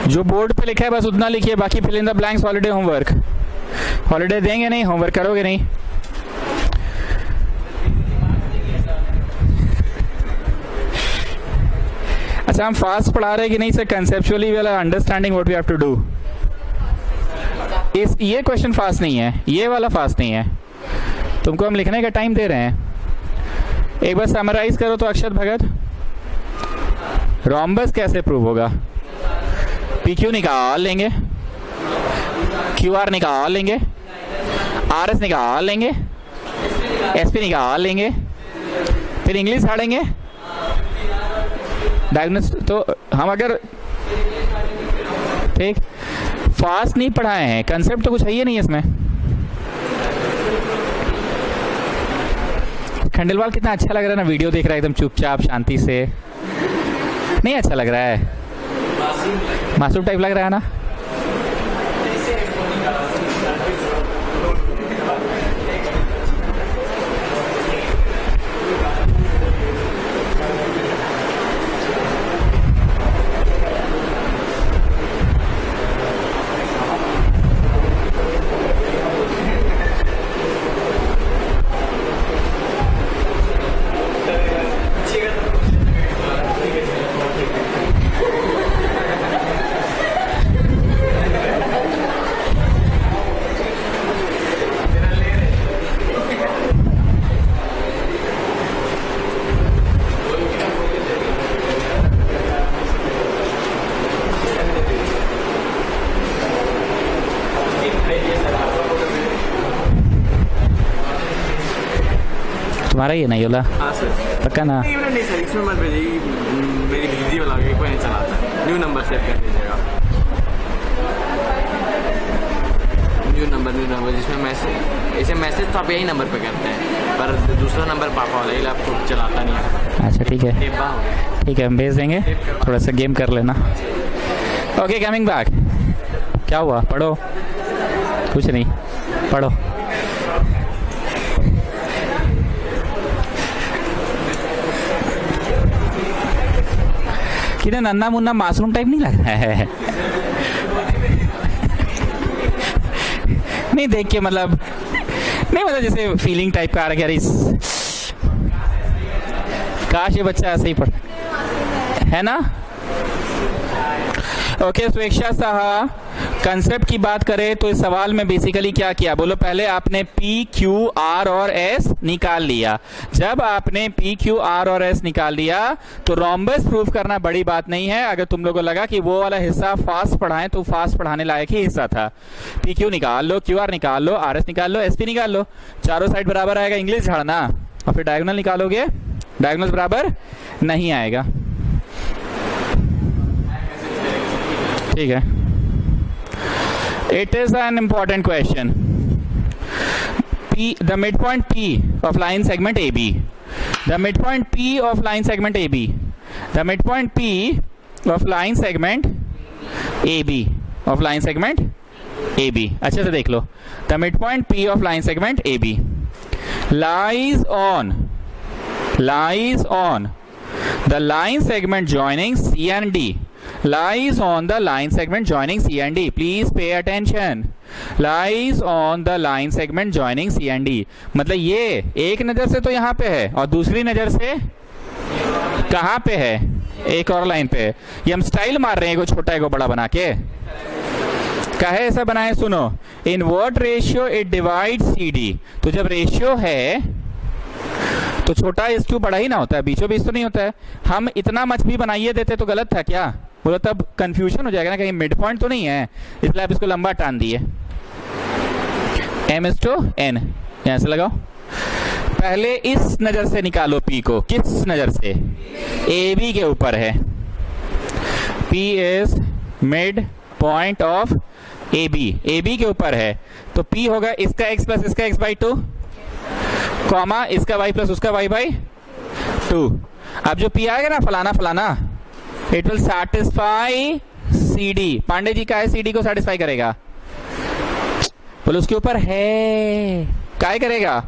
जो बोर्ड पे लिखा है बस उतना लिखिए, बाकी fill in the blanks holiday homework. Holiday देंगे नहीं, होमवर्क करोगे नहीं। अच्छा, हम फास्ट पढ़ा रहे हैं कि नहीं sir? Conceptually we are understanding what we have to do. ये क्वेश्चन फास्ट नहीं है, ये वाला फास्ट नहीं है। तुमको हम लिखने का टाइम दे रहे हैं। एक बार समराइज करो तो अक्षत भगत, रोम्बस कैसे प्रूव होगा? PQ निकाल लेंगे, QR निकाल लेंगे, RS निकाल लेंगे, SP निकाल लेंगे, फिर इंग्लिश झाड़ेंगे। डायग्नोस तो हम अगर ठीक फास्ट नहीं पढ़ाए हैं, कंसेप्ट तो कुछ है ही नहीं इसमें। खंडेलवाल कितना अच्छा लग रहा है ना, वीडियो देख रहा है एकदम चुपचाप शांति से। नहीं अच्छा लग रहा है? मासूम टाइप लग रहा है ना? तुम्हारा ही है नहीं होला? हाँ सर। पक्का ना? नहीं सर, इसमें मत भेजिए, मेरी बिजली वाला कोई नहीं चलाता। न्यू नंबर सेव कर दीजिएगा, न्यू नंबर जिसमें मैसेज, ऐसे मैसेज तो आप यही नंबर पे करते हैं, पर दूसरा नंबर पापा वाला, ये लैपटॉप चलाता नहीं है। अच्छा ठीक है, ठीक है, हम भेज देंगे, थोड़ा सा गेम कर लेना। Okay, coming back. क्या हुआ? पढ़ो। कुछ नहीं, पढ़ो। कितना नन्ना मुन्ना मासूम टाइप नहीं लग रहा है? नहीं देख के मतलब, नहीं मतलब जैसे फीलिंग टाइप का आ रहा है, काश ये बच्चा ऐसे ही पढ़, है ना? ओके, स्वेच्छा साहा, कंसेप्ट की बात करें तो इस सवाल में बेसिकली क्या किया बोलो? पहले आपने P, Q, R और S निकाल लिया। जब आपने P, Q, R और S निकाल लिया तो रोम्बस प्रूफ करना बड़ी बात नहीं है। अगर तुम लोगों को लगा कि वो वाला हिस्सा फास्ट पढ़ाएं तो फास्ट पढ़ाने लायक ही हिस्सा था। P, Q निकाल लो, QR निकाल लो, RS निकाल लो, SP निकाल लो, चारों साइड बराबर आएगा, इंग्लिश झाड़ना, और फिर डायगोनल निकालोगे, डायगोनल बराबर नहीं आएगा। ठीक है, it is an important question. The midpoint P of line segment AB, the midpoint P of line segment AB, the midpoint P of line segment AB, of line segment AB, अच्छे से देख लो। the midpoint P of line segment AB lies on the line segment joining C and D, lies on the line segment joining C and D, please pay attention, lies on the line segment joining C and D, मतलब ये एक नजर से तो यहाँ पे है और दूसरी नजर से कहाँ पे है? एक और लाइन पे है। ये हम स्टाइल मार रहे हैं, को छोटा है को बड़ा बना के। काहे ऐसा बनाए? सुनो, इन what ratio it divide CD, तो जब रेशियो है तो छोटा इस क्यों बड़ा ही ना होता है, बीचों बीच तो नहीं होता है। हम इतना मच भी बनाइए देते तो गलत था क्या? बोलो तब कंफ्यूजन हो जाएगा ना, कहीं मिड पॉइंट तो नहीं है, इसलिए आप इसको लंबा टान दिए। M/N यहां से लगाओ। पहले इस नजर से निकालो P को। किस नजर से? AB के ऊपर है। P is mid point of AB के ऊपर है, तो P होगा इसका x प्लस इसका x/2, कॉमा इसका y प्लस उसका y/2। अब जो P आएगा ना फलाना फलाना, it will satisfy CD। Pandey ji का है CD को सेटिस्फाई करेगा, बोलो उसके ऊपर है, काय करेगा?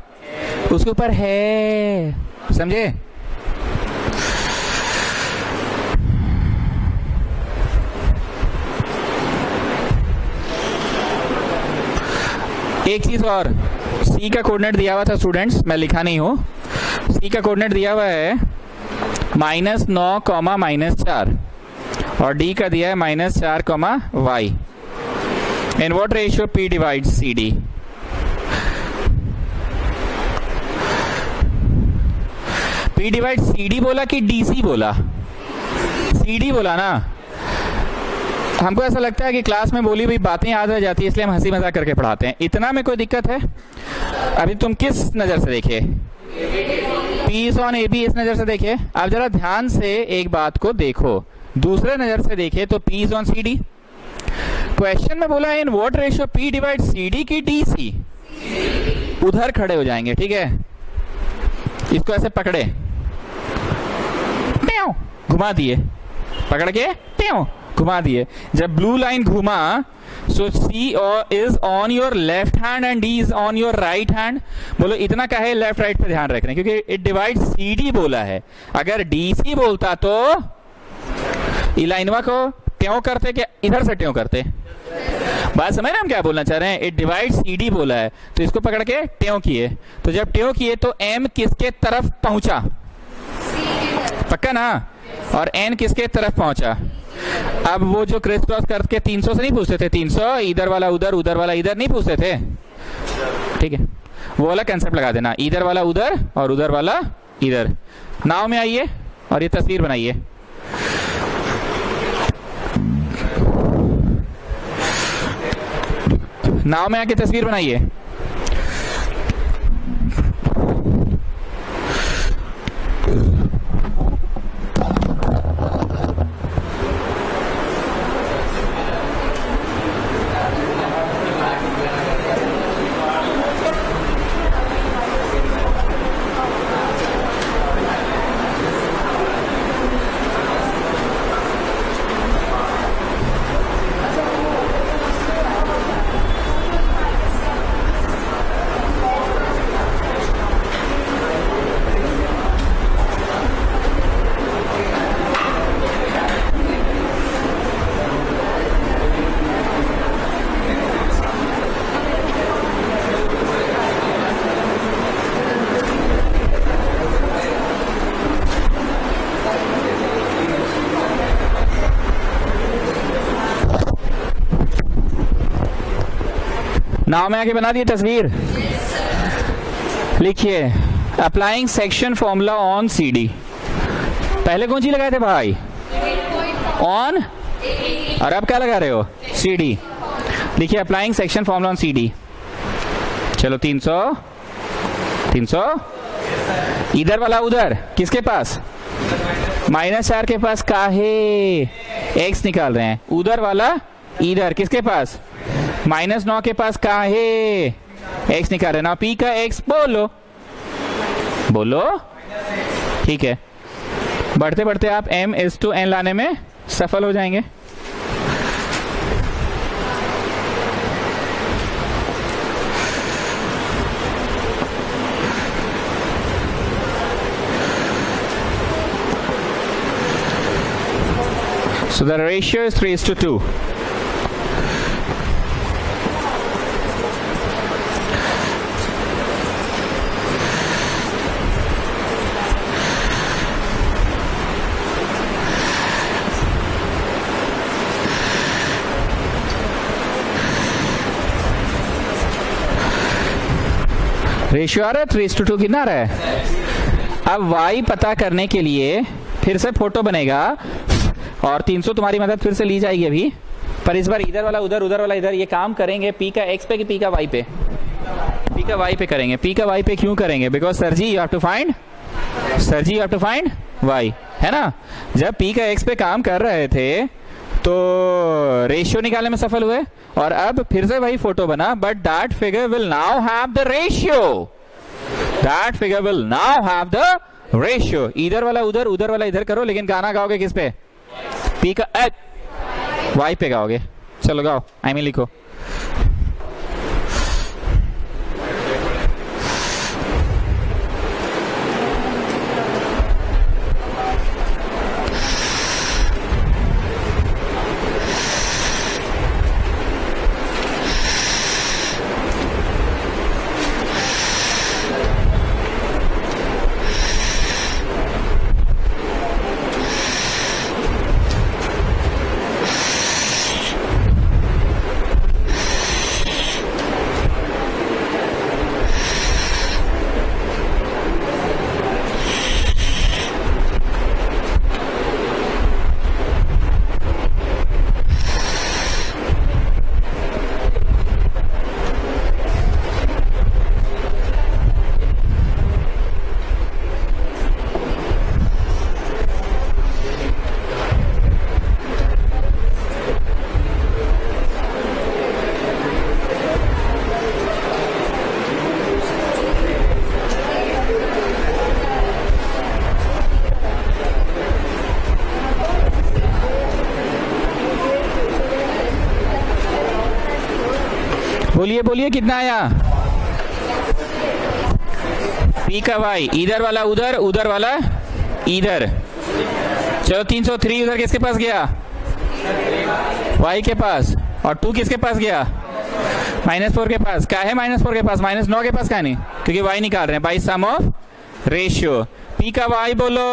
उसके ऊपर है, समझे? एक चीज और, सी का कोऑर्डिनेट दिया हुआ था स्टूडेंट्स, मैं लिखा नहीं हूं। सी का कोऑर्डिनेट दिया हुआ है -9, -4 और डी का दिया है -4, y। In what ratio p divides C D? p divide C D बोला कि डीसी बोला? सी डी बोला ना। हमको ऐसा लगता है कि क्लास में बोली हुई बातें याद रह जाती है, इसलिए हम हंसी मजाक करके पढ़ाते हैं। इतना में कोई दिक्कत है? अभी तुम किस नजर से देखे? P is on AB, इस नजर से देखे। अब जरा ध्यान से एक बात को देखो, दूसरे नजर से देखे तो P is on CD। Question में बोला इन what ratio P divide CD की DC? उधर खड़े हो जाएंगे, ठीक है? इसको ऐसे पकड़े, घुमा दिए, पकड़ के घुमा दिए। जब ब्लू लाइन घुमा, सो C is on your left hand and D is on your right hand. बोलो इतना का है लेफ्ट राइट पे ध्यान रखना, क्योंकि इट डिवाइड CD बोला है। अगर DC बोलता तो ई लाइनवा को त्यों करते कि इधर से त्यों करते? बात समझ रहे हम क्या बोलना चाह रहे हैं? इट डिवाइड CD बोला है तो इसको पकड़ के त्यों किए। तो जब त्यों किए तो M किसके तरफ पहुंचा? पक्का ना? और N किसके तरफ पहुंचा? अब वो जो क्रिस क्रॉस करके 300 से नहीं पूछते थे, 300 इधर वाला उधर, उधर वाला इधर नहीं पूछते थे, ठीक है? वो वाला कंसेप्ट लगा देना, इधर वाला उधर और उधर वाला इधर। नाव में आइए और ये तस्वीर बनाइए। नाव में आके तस्वीर बनाइए। नाव में आके बना दिए तस्वीर। लिखिए applying section formula on CD। पहले कौन सी लगाए थे भाई? ऑन, और अब क्या लगा रहे हो? CD। लिखिए applying section formula on CD। चलो 300, 300 इधर वाला उधर किसके पास? -4 के पास काहे? x निकाल रहे हैं। उधर वाला इधर किसके पास? -9 के पास काहे? x निकाल रहे ना। P का x बोलो, बोलो, ठीक है? बढ़ते बढ़ते आप M/N लाने में सफल हो जाएंगे। So the ratio is 3:2. Ratio आ रहा है 3:2 कितना आ रहा है? अब y पता करने के लिए फिर से फोटो बनेगा और 300 तुम्हारी मदद फिर से ली जाएगी अभी, पर इस बार इधर वाला उधर, उधर वाला इधर। ये काम करेंगे P का x पे कि P का y पे? P का y पे करेंगे। P का y पे क्यों करेंगे? Because sir ji you have to find, sir ji you have to find y, है ना? जब P का x पे काम कर रहे थे तो रेशियो निकालने में सफल हुए और अब फिर से वही फोटो बना, but that figure will now have the ratio, that figure will now have the ratio. इधर वाला उधर, उधर वाला इधर करो, लेकिन गाना गाओगे किस पे? P का y पे गाओगे। चलो गाओ, आई मीन लिखो। बोलिए बोलिए कितना आया? पी का वाई, इधर वाला उधर, उधर वाला इधर। चलो 303 उधर किसके पास गया? वाई के पास। और 2 किसके पास गया? -4 के पास। क्या है -4 के पास? -9 के पास क्या नहीं, क्योंकि वाई निकाल रहे हैं by sum of ratio. P का वाई बोलो।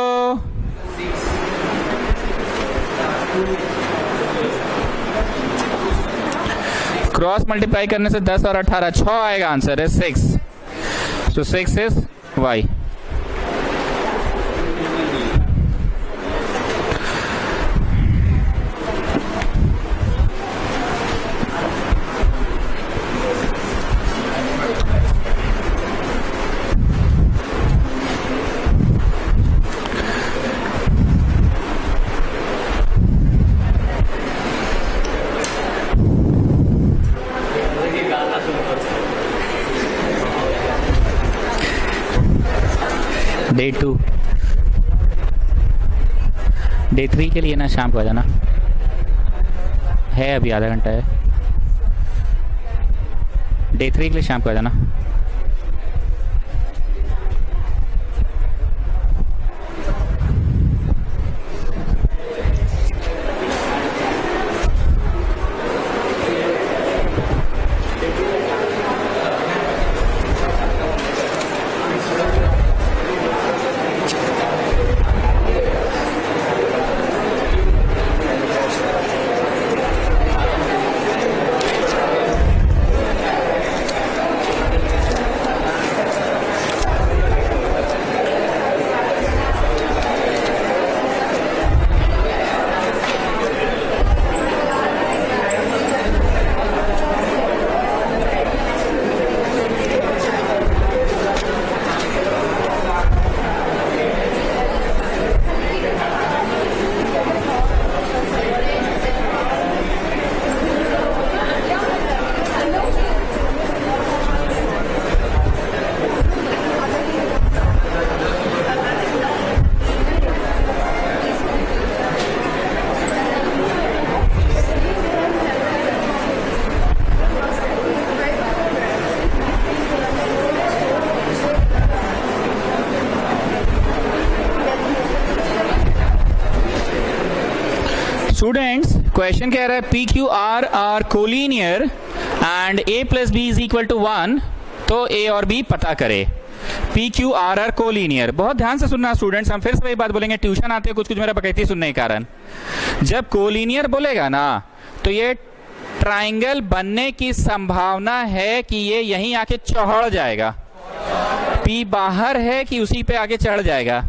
क्रॉस मल्टीप्लाई करने से 10 और 18 6 आएगा, आंसर है 6। सो 6 इज वाई। डे 2, डे 3 के लिए ना शाम को आ जाना है, अभी आधा घंटा है। डे 3 के लिए शाम को आ जाना। स्टूडेंट्स, क्वेश्चन कह रहा है P Q R are collinear and A plus B is equal to 1, तो ए और बी पता करे। P Q R are collinear, बहुत ध्यान से सुनना स्टूडेंट्स, हम फिर से वही बात बोलेंगे, ट्यूशन आते हैं कुछ कुछ मेरा बकैती सुनने के कारण। जब कोलिनियर बोलेगा ना तो ये ट्राइंगल बनने की संभावना है कि ये यहीं आके चढ़ जाएगा। पी बाहर है कि उसी पे आके चढ़ जाएगा?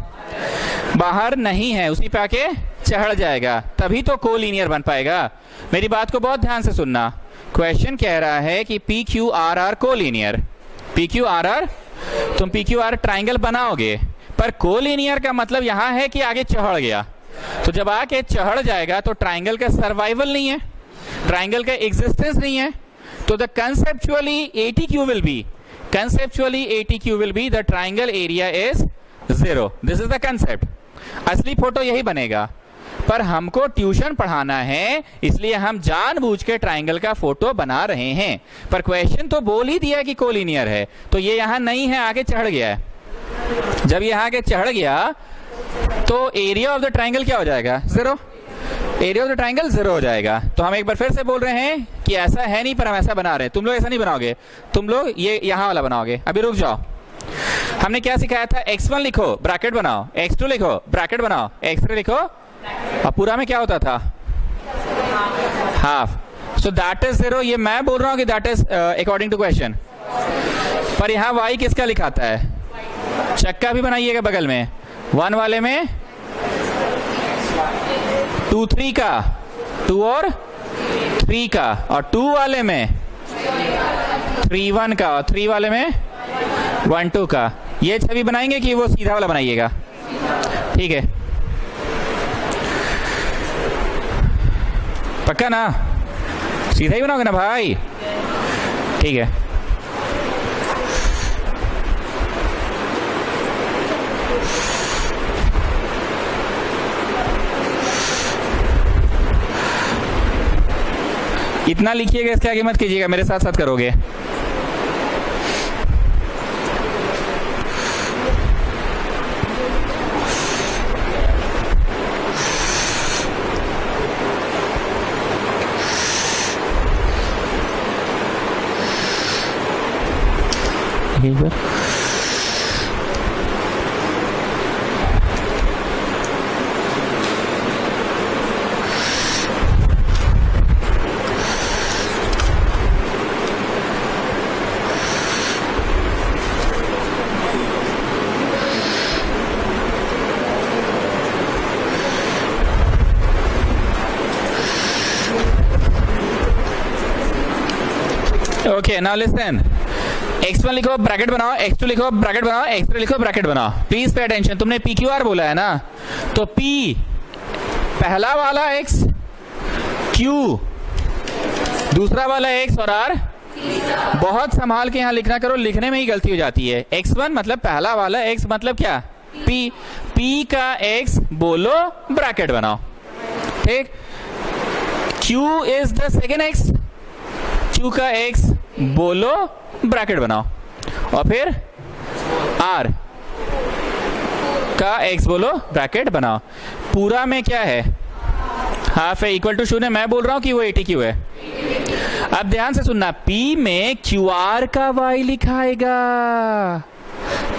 बाहर नहीं है, उसी पे आके चढ़ जाएगा, तभी तो कोलिनियर बन पाएगा। मेरी बात को बहुत ध्यान से सुनना। क्वेश्चन कह रहा है कि P Q R are collinear, P Q R are, तुम पी क्यू आर ट्राइंगल बनाओगे, पर कोलिनियर का मतलब यहां है कि आगे चढ़ गया। तो जब आके चढ़ जाएगा तो ट्राइंगल का सर्वाइवल नहीं है, ट्राइंगल का एग्जिस्टेंस नहीं है। तो the conceptually ATQ will be, conceptually ATQ will be the triangle area is 0. This is the concept. असली फोटो यही बनेगा, पर हमको ट्यूशन पढ़ाना है इसलिए हम जानबूझ के ट्राइंगल का फोटो बना रहे हैं। पर क्वेश्चन तो बोल ही दिया कि कोलिनियर है, तो ये यहां नहीं है, आगे चढ़ गया है। जब यहां आगे चढ़ गया तो एरिया ऑफ द ट्राइंगल क्या हो जाएगा? 0। एरिया ऑफ द ट्राइंगल 0 हो जाएगा। तो हम एक बार फिर से बोल रहे हैं कि ऐसा है नहीं, पर हम ऐसा बना रहे हैं। तुम लोग ऐसा नहीं बनाओगे, तुम लोग ये यहां वाला बनाओगे। अभी रुक जाओ, हमने क्या सिखाया था? x1 लिखो, ब्रैकेट बनाओ, x2 लिखो, ब्रैकेट बनाओ, x3 लिखो, और पूरा में क्या होता था? हाफ। So that is 0। ये मैं बोल रहा हूं कि that is according to question, पर यहां y किसका लिखाता है? चक्का भी बनाइएगा बगल में, 1 वाले में 2 3 का, 2 और 3 का, और 2 वाले में 3 1 का, और 3 वाले में 1 2 का। ये छवि बनाएंगे कि वो सीधा वाला बनाइएगा? ठीक है, पक्का ना? सीधा ही बनाओगे ना भाई? ठीक है। इतना लिखिएगा, इसके आगे मत कीजिएगा, मेरे साथ साथ करोगे। एक बार ओके, नाउ लिसन। x1 लिखो, ब्रैकेट बनाओ, x2 लिखो, ब्रैकेट बनाओ, x3 लिखो, ब्रैकेट बनाओ। Please pay attention. तुमने PQR बोला है ना, तो P पहला वाला x, Q दूसरा वाला x और R। बहुत संभाल के यहां लिखना करो, लिखने में ही गलती हो जाती है। x1 मतलब पहला वाला, x मतलब क्या, P। P का x बोलो, ब्रैकेट बनाओ, ठीक। Q is the second x, Q का x बोलो, ब्रैकेट बनाओ, और फिर R का x बोलो, ब्रैकेट बनाओ। पूरा में क्या है, हाफ है, इक्वल टू 0। मैं बोल रहा हूं कि वो ATQ है। अब ध्यान से सुनना, P में QR का y लिखाएगा,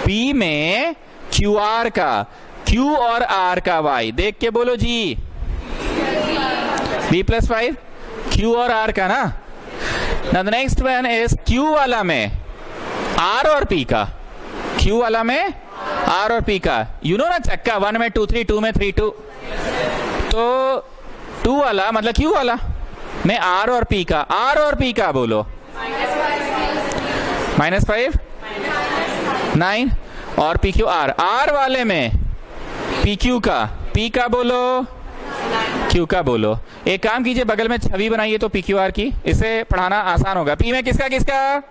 P में QR का, Q और R का y। देख के बोलो जी, B+5 Q और R का ना। Now the next one is Q वाला में R और P का, Q वाला में R और P का। You know ना चक्का, 1 में 2 3, 2 में 3 2, तो 2 वाला मतलब Q वाला में R और P का, R और P का बोलो, -5 9 और PQR। R वाले में PQ का, P का बोलो, Q का बोलो। एक काम कीजिए, बगल में छवि बनाइए तो PQR की, इसे पढ़ाना आसान होगा। P में किसका किसका,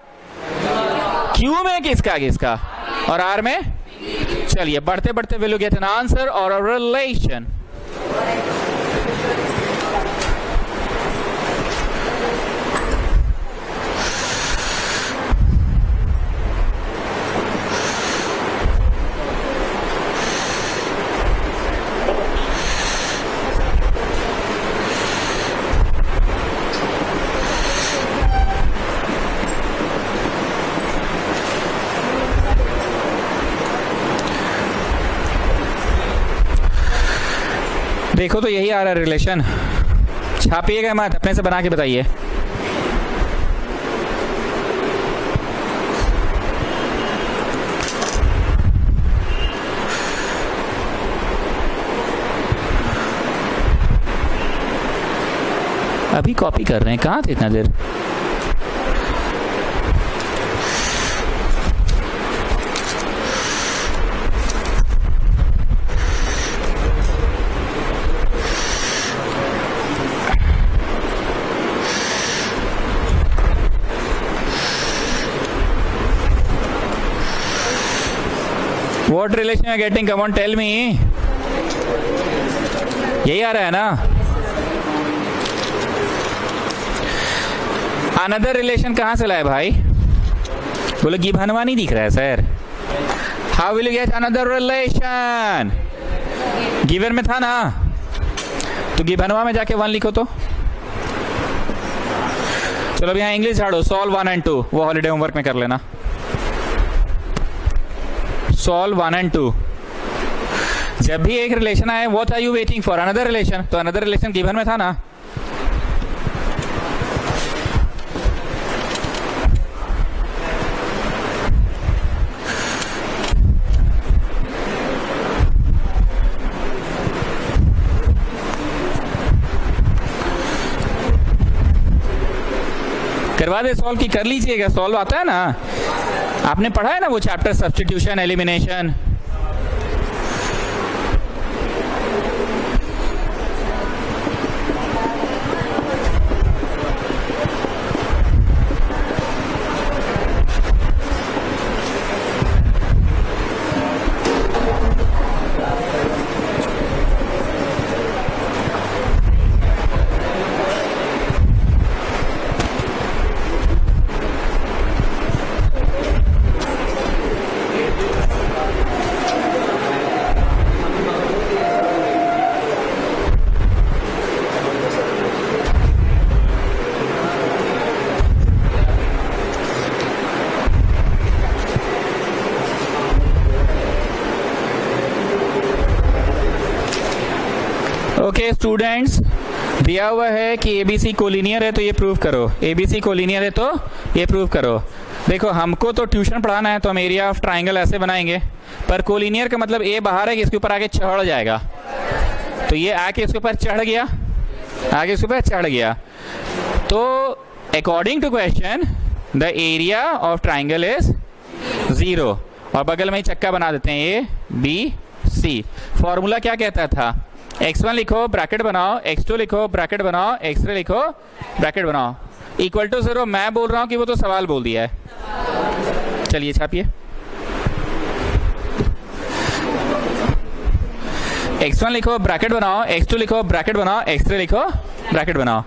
Q में किसका किसका, और R में। चलिए बढ़ते बढ़ते will you get an answer और अ रिलेशन। देखो तो यही आ रहा है रिलेशन, छापिएगा मत, अपने से बना के बताइए। अभी कॉपी कर रहे हैं, कहाँ थे इतना देर। What relation you are getting? Come on, tell me. यही आ रहा है ना। अनदर रिलेशन कहां से लाए भाई, बोले गिभनवा नहीं दिख रहा है sir. How will you get another relation, given में था ना, तो गिभनवा में जाके 1 लिखो तो। चलो अब यहाँ इंग्लिश झाड़ो, सॉल्व 1 and 2, वो हॉलीडे होमवर्क में कर लेना। Solve 1 and 2। जब भी एक रिलेशन आए, what are you waiting for, another relation, तो अनदर रिलेशन गिवन में था ना। करवा दे सॉल्व की, कर लीजिएगा, सॉल्व आता है ना, आपने पढ़ा है ना वो chapter substitution elimination. Okay students, दिया हुआ है कि एबीसी कोलिनियर है तो ये प्रूव करो, एबीसी कोलिनियर है तो ये प्रूव करो। देखो हमको तो ट्यूशन पढ़ाना है तो हम एरिया ऑफ ट्राइंगल ऐसे बनाएंगे, पर कोलिनियर का मतलब ए बाहर है कि इसके ऊपर आगे चढ़ जाएगा, तो ये आके इसके ऊपर चढ़ गया, आगे इसके ऊपर चढ़ गया। तो according to question the area of triangle is 0, और बगल में ही चक्का बना देते हैं ए बी सी। फॉर्मूला क्या कहता था, x1 लिखो ब्रैकेट बनाओ, x2 लिखो ब्रैकेट बनाओ, x3 लिखो ब्रैकेट बनाओ, इक्वल टू 0। मैं बोल रहा हूं कि वो तो सवाल बोल दिया है। चलिए छापिए, x1 लिखो ब्रैकेट बनाओ, x2 लिखो ब्रैकेट बनाओ, x3 लिखो ब्रैकेट बनाओ।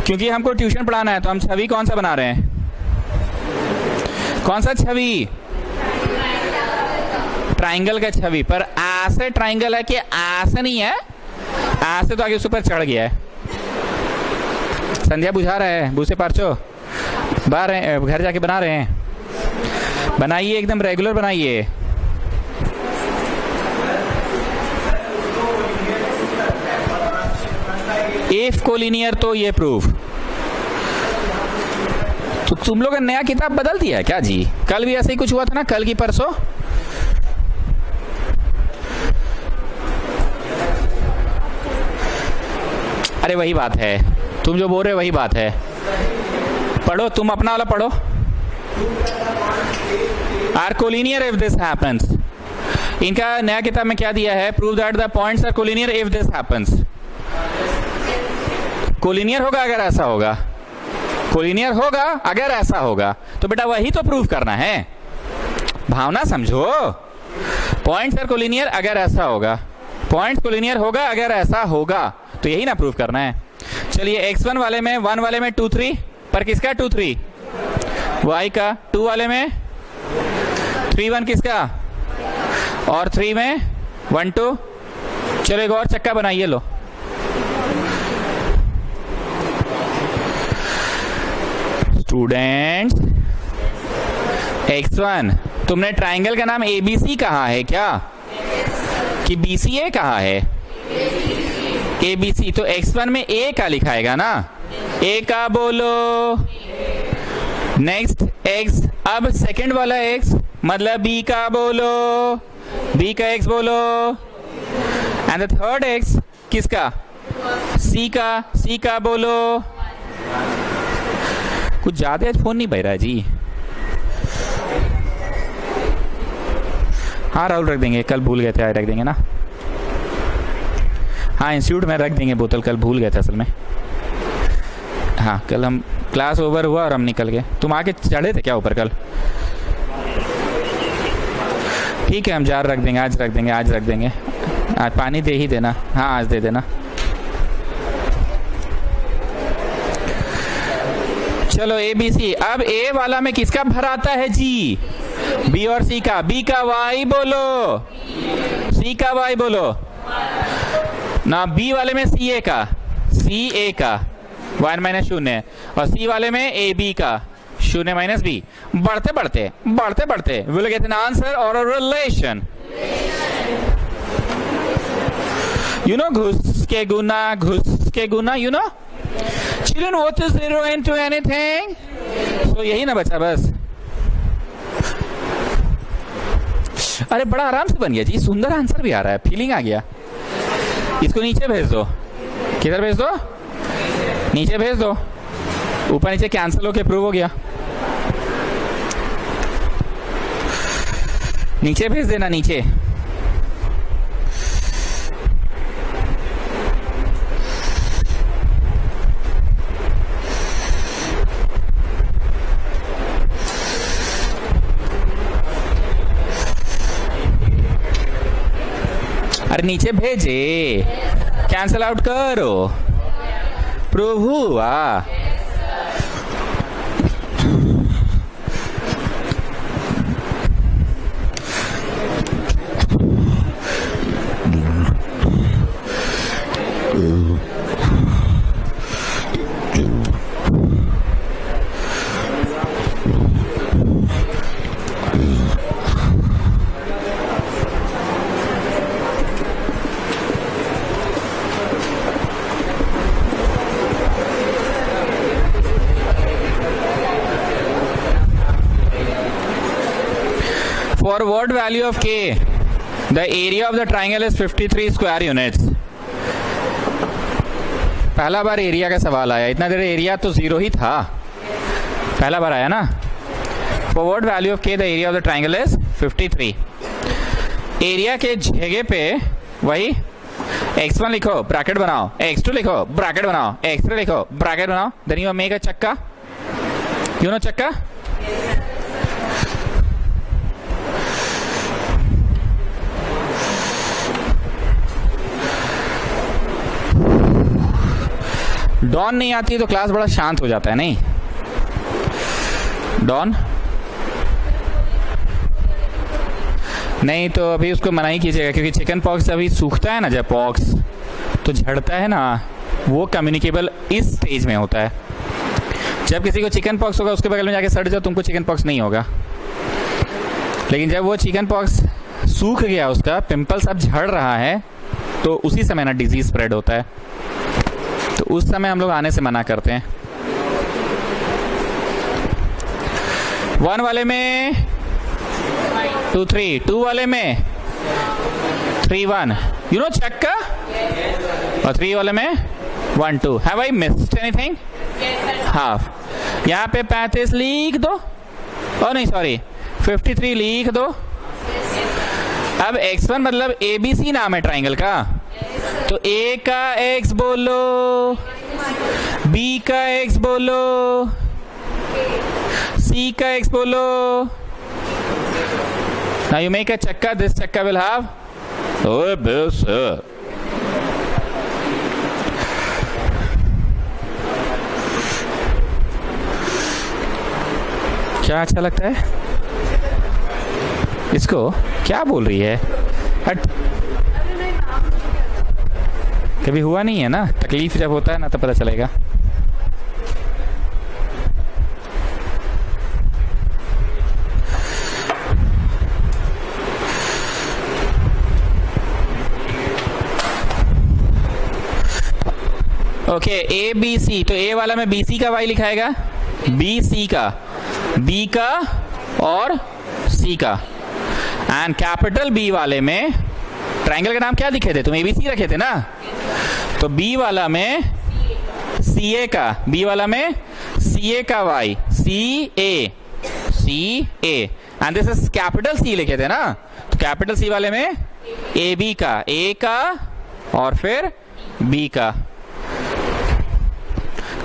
क्योंकि हमको ट्यूशन पढ़ाना है तो हम छवि कौन सा बना रहे हैं, कौन सा छवि, ट्राइंगल का छवि। पर ऐसे ट्राइंगल है कि ऐसे नहीं है, ऐसे तो आगे उस पर चढ़ गया है। संध्या बुझा रहा है, बूसे पार्चो बाहर घर जाके बना रहे हैं, बनाइए एकदम रेगुलर बनाइए। इफ कोलिनियर तो ये प्रूफ। तो तुम लोग ने नया किताब बदल दिया है क्या जी? कल भी ऐसे ही कुछ हुआ था ना, कल की परसों। अरे वही बात है, तुम जो बोल रहे हो वही बात है। पढ़ो, तुम अपना वाला पढ़ो। Are collinear if this happens. इनका नया किताब में क्या दिया है, prove that the points are collinear if this happens. Collinear होगा अगर ऐसा होगा, कोलिनियर होगा अगर ऐसा होगा, तो बेटा वही तो प्रूव करना है, भावना समझो। पॉइंट्स आर कोलिनियर अगर ऐसा होगा, पॉइंट्स कोलिनियर होगा अगर ऐसा होगा, तो यही ना प्रूव करना है। चलिए x1 वाले में 1 वाले में 2 3, पर किसका 2 3, y का, 2 वाले में 3 1 किसका, और 3 में 1 2। चलो एक और चक्का बनाइए, लो स्टूडेंट्स। x1 तुमने ट्राइंगल का नाम ABC कहा है क्या, कि BCA कहा है, ABC। तो x1 में A का लिखाएगा ना, A का बोलो, नेक्स्ट x, अब सेकंड वाला x मतलब B का बोलो, B का x बोलो, एंड द थर्ड x किसका, C का बोलो। कुछ ज्यादा फोन नहीं बज रहा जी। हाँ राहुल रख देंगे, कल भूल गए थे, आज रख देंगे ना। हाँ इंस्टीट्यूट में रख देंगे बोतल, कल भूल गए थे असल में। हाँ कल हम क्लास ओवर हुआ और हम निकल गए। तुम आके चढ़े थे क्या ऊपर कल? ठीक है हम जार रख देंगे, आज रख देंगे, आज रख देंगे। आज पानी दे ही देना, हाँ आज दे देना। चलो ABC। अब A वाला में किसका भर आता है जी, B और C का। B का Y बोलो, C का Y बोलो ना। B वाले में CA का, CA का 1 माइनस 0, और C वाले में AB का 0 माइनस B। बढ़ते बढ़ते बढ़ते बढ़ते विल गेट एन आंसर और अ रिलेशन। यू नो घुस के गुना, you know children, what is 0 into anything? तो यही ना बचा बस। अरे बड़ा आराम से बन गया जी, सुंदर आंसर भी आ रहा है, फीलिंग आ गया। इसको नीचे भेज दो, किधर भेज दो, नीचे भेज दो, ऊपर नीचे कैंसिल होके प्रूव हो गया। नीचे भेज देना, नीचे। अरे नीचे भेजे, कैंसल आउट करो, प्रूव हुआ। what value of k the area of the triangle is 53 square units. पहला बार एरिया का सवाल आया, इतना देर एरिया तो 0 ही था, पहला बार आया ना. For what value of k the area of the triangle is 53. Area के जगह पे वही x1 लिखो, ब्रैकेट बनाओ, x2 लिखो, ब्रैकेट बनाओ, x3 लिखो, ब्रैकेट बनाओ. देन यू मेक अ चक्का. यू नो चक्का? डॉन नहीं आती तो क्लास बड़ा शांत हो जाता है, नहीं? डॉन नहीं तो अभी उसको मना ही कीजिएगा, क्योंकि चिकन पॉक्स अभी सूखता है ना, जब पॉक्स तो झड़ता है ना, वो कम्युनिकेबल इस स्टेज में होता है. जब किसी को चिकन पॉक्स होगा उसके बगल में जाके सड़ जाओ, तुमको चिकन पॉक्स नहीं होगा. लेकिन जब वो चिकन पॉक्स सूख गया, उसका पिंपल्स अब झड़ रहा है, तो उसी समय ना डिजीज स्प्रेड होता है. तो उस समय हम लोग आने से मना करते हैं. 1 वाले में 2 3, 2 वाले में 3 1. यू नो चक्का? और 3 वाले में 1 2. Have I missed anything? Half. यहाँ पे 35 लिख दो. और नहीं सॉरी 53 लिख दो. अब x1 मतलब ABC नाम है ट्राइंगल का, तो A का x बोलो, B का x बोलो, C का x बोलो. Now you make a chakka. This chakka will have this. क्या अच्छा लगता है इसको? क्या बोल रही है? हट. कभी हुआ नहीं है ना, तकलीफ जब होता है ना तो पता चलेगा. ओके ए बी सी, तो ए वाला में बी सी का वाई लिखाएगा, बी सी का, बी का और सी का. एंड कैपिटल बी वाले में ट्राइंगल का नाम क्या लिखे थे तुम? एबीसी रखे थे ना, तो बी वाला में सी ए का, बी वाला में सी ए का y, C A and this is capital C लिखे थे ना, तो कैपिटल सी वाले में ए बी का, ए का और फिर बी का.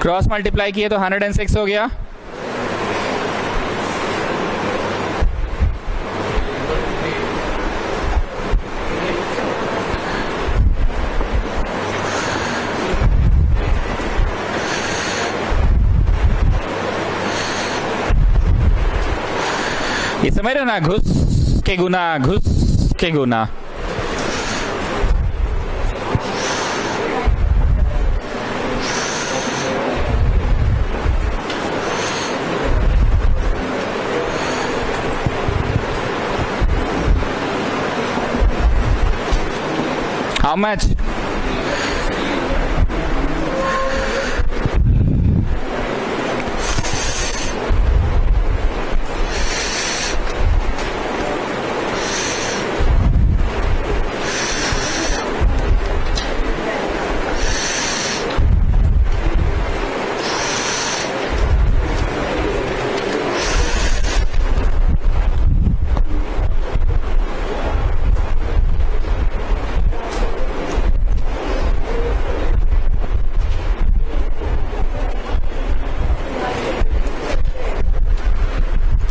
क्रॉस मल्टीप्लाई किए तो 106 हो गया. ये समझ रहे ना, घुस के गुना, घुस के गुना. How much?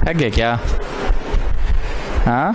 थक गए क्या? हाँ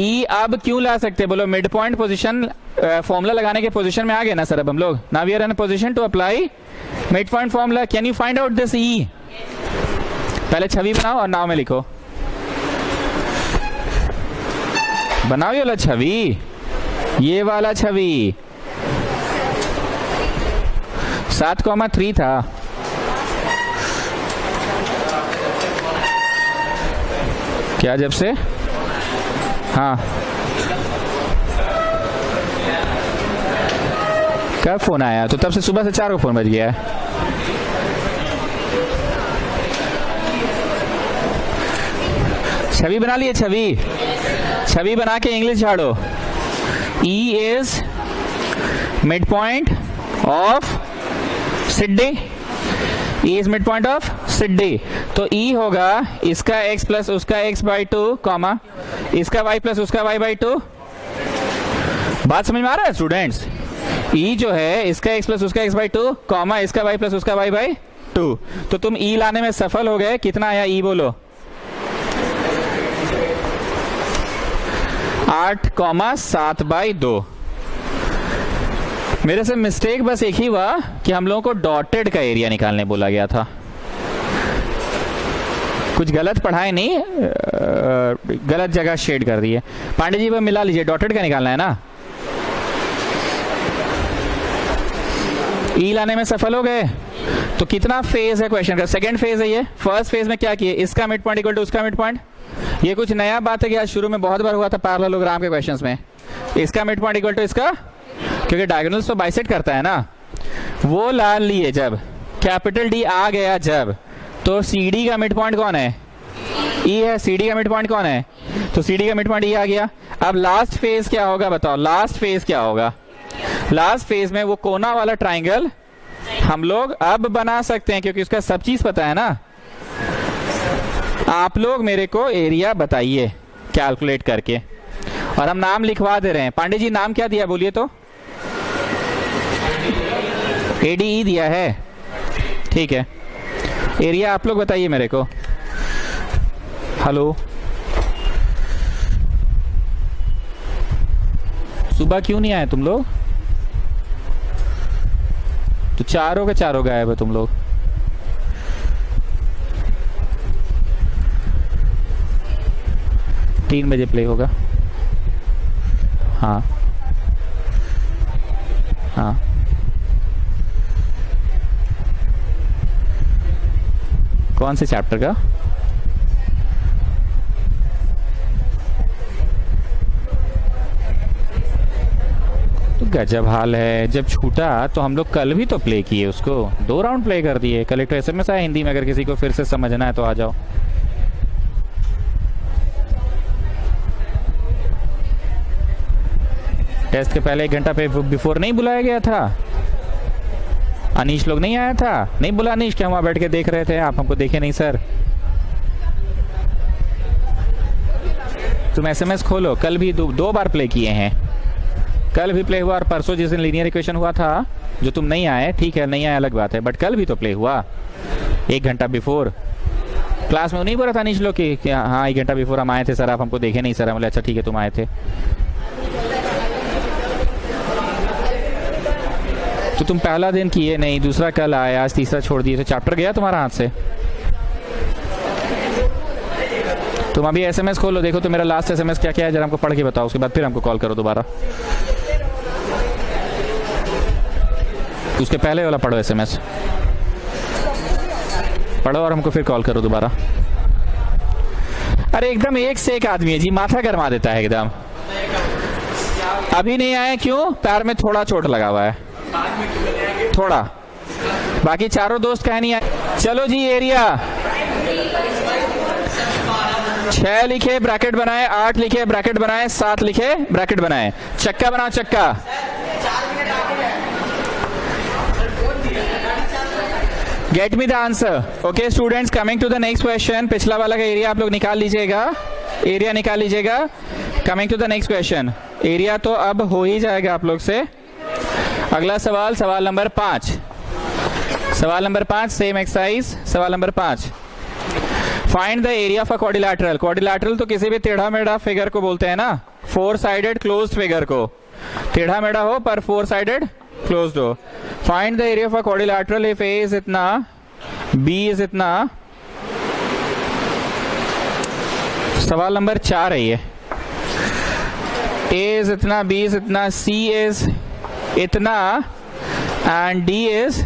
ई अब क्यों ला सकते, बोलो मिड पॉइंट पोजिशन, फॉर्मूला लगाने के पोजिशन में आ गए ना सर अब हम लोग. Now we are in position to apply mid point formula. Can you find out this E? पहले छवि बनाओ और नाव में लिखो. बनाओ ये वाला छवि, ये वाला छवि 7,3 था. क्या जब से? हाँ, कब फोन आया? तो तब से सुबह से 4 को फोन बज गया है. छवि बना लिए? छवि बना के इंग्लिश झाड़ो. E is mid point of CD. E is mid point of CD. तो ई होगा इसका x प्लस उसका x बाई 2 कॉमा इसका y प्लस उसका y बाई 2. बात समझ में आ रहा है स्टूडेंट्स? ई जो है इसका x प्लस उसका x बाई 2 कॉमा इसका y प्लस उसका y बाई 2. तो तुम ई लाने में सफल हो गए. कितना आया ई बोलो? 8,7/2. मेरे से मिस्टेक बस एक ही हुआ कि हम लोगों को डॉटेड का एरिया निकालने बोला गया था. कुछ गलत पढ़ाए नहीं, गलत जगह शेड कर दिए. पांडे जी वो मिला लीजिए, डॉटेड का निकालना है ना. ई लाने में सफल हो गए. तो कितना फेज है क्वेश्चन का? सेकंड फेज है ये. फर्स्ट फेज में क्या किए? इसका मिड पॉइंट इक्वल टू उसका मिड पॉइंट. ये कुछ नया बात है कि आज शुरू में बहुत बार हुआ था पैरेललोग्राम के क्वेश्चंस में. इसका मिड पॉइंट इक्वल टू इसका, क्योंकि डायगोनल्स तो बाइसेक्ट करता है ना. वो ला लिए जब कैपिटल डी आ गया जब, तो CD का मिड पॉइंट कौन है? ई है. CD का मिड पॉइंट कौन है? तो CD का मिड पॉइंट ई आ गया. अब लास्ट फेज क्या होगा बताओ? लास्ट फेज क्या होगा? लास्ट फेज में वो कोना वाला ट्राइंगल हम लोग अब बना सकते हैं, क्योंकि उसका सब चीज पता है ना. आप लोग मेरे को एरिया बताइए कैलकुलेट करके, और हम नाम लिखवा दे रहे हैं. पांडे जी नाम क्या दिया बोलिए तो? ADE दिया है. ठीक है, एरिया आप लोग बताइए मेरे को. हेलो, सुबह क्यों नहीं आए तुम लोग? तो चारों के चारों गायब है तुम लोग. तीन बजे प्ले होगा. हाँ हाँ, कौन से चैप्टर का? तो गजब हाल है. जब छूटा तो हम लोग कल भी तो प्ले किए उसको, 2 राउंड प्ले कर दिए. कलेक्टर SMS आया हिंदी में, अगर किसी को फिर से समझना है तो आ जाओ. टेस्ट के पहले 1 घंटा पे बिफोर नहीं बुलाया गया था? अनीश लोग नहीं आया था? नहीं बुला अनीश, क्या वहां बैठ के देख रहे थे? आप हमको देखे नहीं सर. तुम SMS खोलो. कल भी 2 बार प्ले किए हैं. कल भी प्ले हुआ, और परसों जिस दिन लीनियर इक्वेशन हुआ था, जो तुम नहीं आए, ठीक है नहीं आए अलग बात है, बट कल भी तो प्ले हुआ 1 घंटा बिफोर. क्लास में नहीं बोला था अनीश लोग कि हाँ 1 घंटा बिफोर हम आए थे सर, आप हमको देखे नहीं सर. बोले अच्छा ठीक है तुम आए थे. तो तुम पहला दिन किए नहीं, दूसरा कल आया, आज तीसरा छोड़ दिए, तो चैप्टर गया तुम्हारा हाथ से. तुम अभी SMS खोलो, देखो तो मेरा लास्ट SMS क्या क्या है, जरा हमको पढ़ के बताओ. उसके बाद फिर हमको कॉल करो दोबारा. उसके पहले वाला पढ़ो SMS, पढ़ो और हमको फिर कॉल करो दोबारा. अरे एकदम एक से एक आदमी है जी, माथा गरमा देता है एकदम. अभी नहीं आए क्यों? पैर में थोड़ा चोट लगा हुआ है, थोड़ा. बाकी चारों दोस्त कहे नहीं आए. चलो जी, एरिया 6 लिखे ब्रैकेट बनाए, 8 लिखे ब्रैकेट बनाए, 7 लिखे ब्रैकेट बनाए. चक्का बनाओ चक्का. Get me the answer. Okay students, coming to the next question. पिछला वाला का एरिया आप लोग निकाल लीजिएगा, एरिया निकाल लीजिएगा. Coming to the next question. Area तो अब हो ही जाएगा आप लोग से. अगला सवाल, सवाल नंबर 5. सवाल नंबर 5, सेम एक्सरसाइज. सवाल number 5. Find the area of a quadrilateral. Quadrilateral तो किसी भी टेढ़ा मेढ़ा फिगर को बोलते हैं ना, फोर साइडेड क्लोज्ड फिगर को, टेढ़ा मेढ़ा हो पर फोर साइडेड क्लोज्ड हो। Find the area of a quadrilateral if A is इतना, बी इज इतना। सवाल नंबर 4 है ये। ए इज इतना, बी इज इतना, सी इज इतना and D is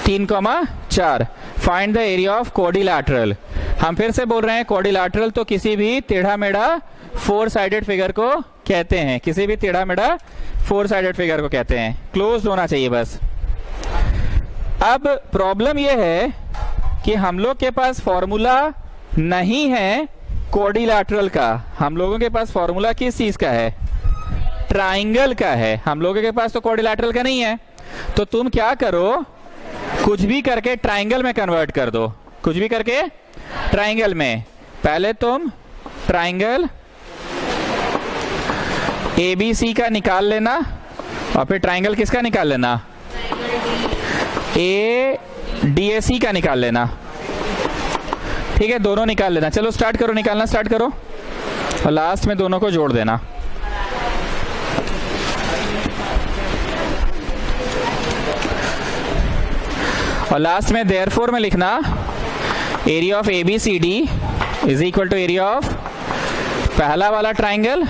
3,4। Find the area of quadrilateral. हम फिर से बोल रहे हैं क्वाड्रिलैटरल तो किसी भी टेढ़ा मेढ़ा फोर साइडेड फिगर को कहते हैं, किसी भी टेढ़ा मेढ़ा फोर साइडेड फिगर को कहते हैं, क्लोज्ड होना चाहिए बस। अब प्रॉब्लम यह है कि हम लोग के पास फॉर्मूला नहीं है क्वाड्रिलैटरल का। हम लोगों के पास फॉर्मूला किस चीज का है? ट्राइंगल का है। हम लोगों के पास तो क्वाड्रिलैटरल का नहीं है। तो तुम क्या करो, कुछ भी करके ट्राइंगल में कन्वर्ट कर दो, कुछ भी करके ट्राइंगल में। पहले तुम ट्राइंगल ABC का निकाल लेना और फिर ट्राइंगल किसका निकाल लेना? ADAC का निकाल लेना। ठीक है, दोनों निकाल लेना। चलो स्टार्ट करो, निकालना स्टार्ट करो और लास्ट में दोनों को जोड़ देना। और लास्ट में देयरफॉर में लिखना area of ABCD is equal to area of पहला वाला ट्राइंगल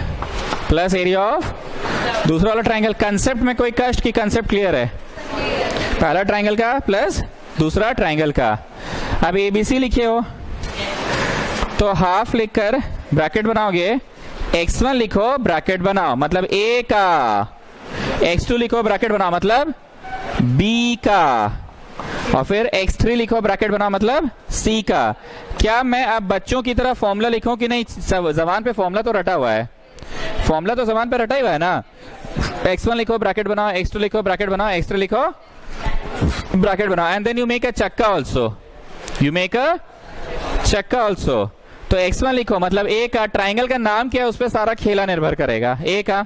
प्लस एरिया ऑफ दूसरा वाला ट्राइंगल। कंसेप्ट में कोई कष्ट की कंसेप्ट क्लियर है? पहला ट्राइंगल का प्लस दूसरा ट्राइंगल का। अब ABC लिखे हो तो हाफ लिखकर ब्रैकेट बनाओगे, x1 लिखो ब्रैकेट बनाओ मतलब A का, x2 लिखो ब्रैकेट बनाओ मतलब B का, और फिर x3 लिखो ब्रैकेट बनाओ मतलब C का। क्या मैं अब बच्चों की तरह फॉर्मूला लिखूं कि नहीं? जबान पे फॉर्मूला तो रटा हुआ है, फॉर्मूला तो जबान पे रटा हुआ है ना। x1 लिखो ब्रैकेट बनाओ, x2 लिखो ब्रैकेट बनाओ, x3 लिखो ब्रैकेट बनाओ and then you make a चक्का ऑल्सो, यू मेक अ चक्का ऑल्सो। तो x1 लिखो मतलब A का, ट्राइंगल का नाम क्या है उस पर सारा खेला निर्भर करेगा, A का।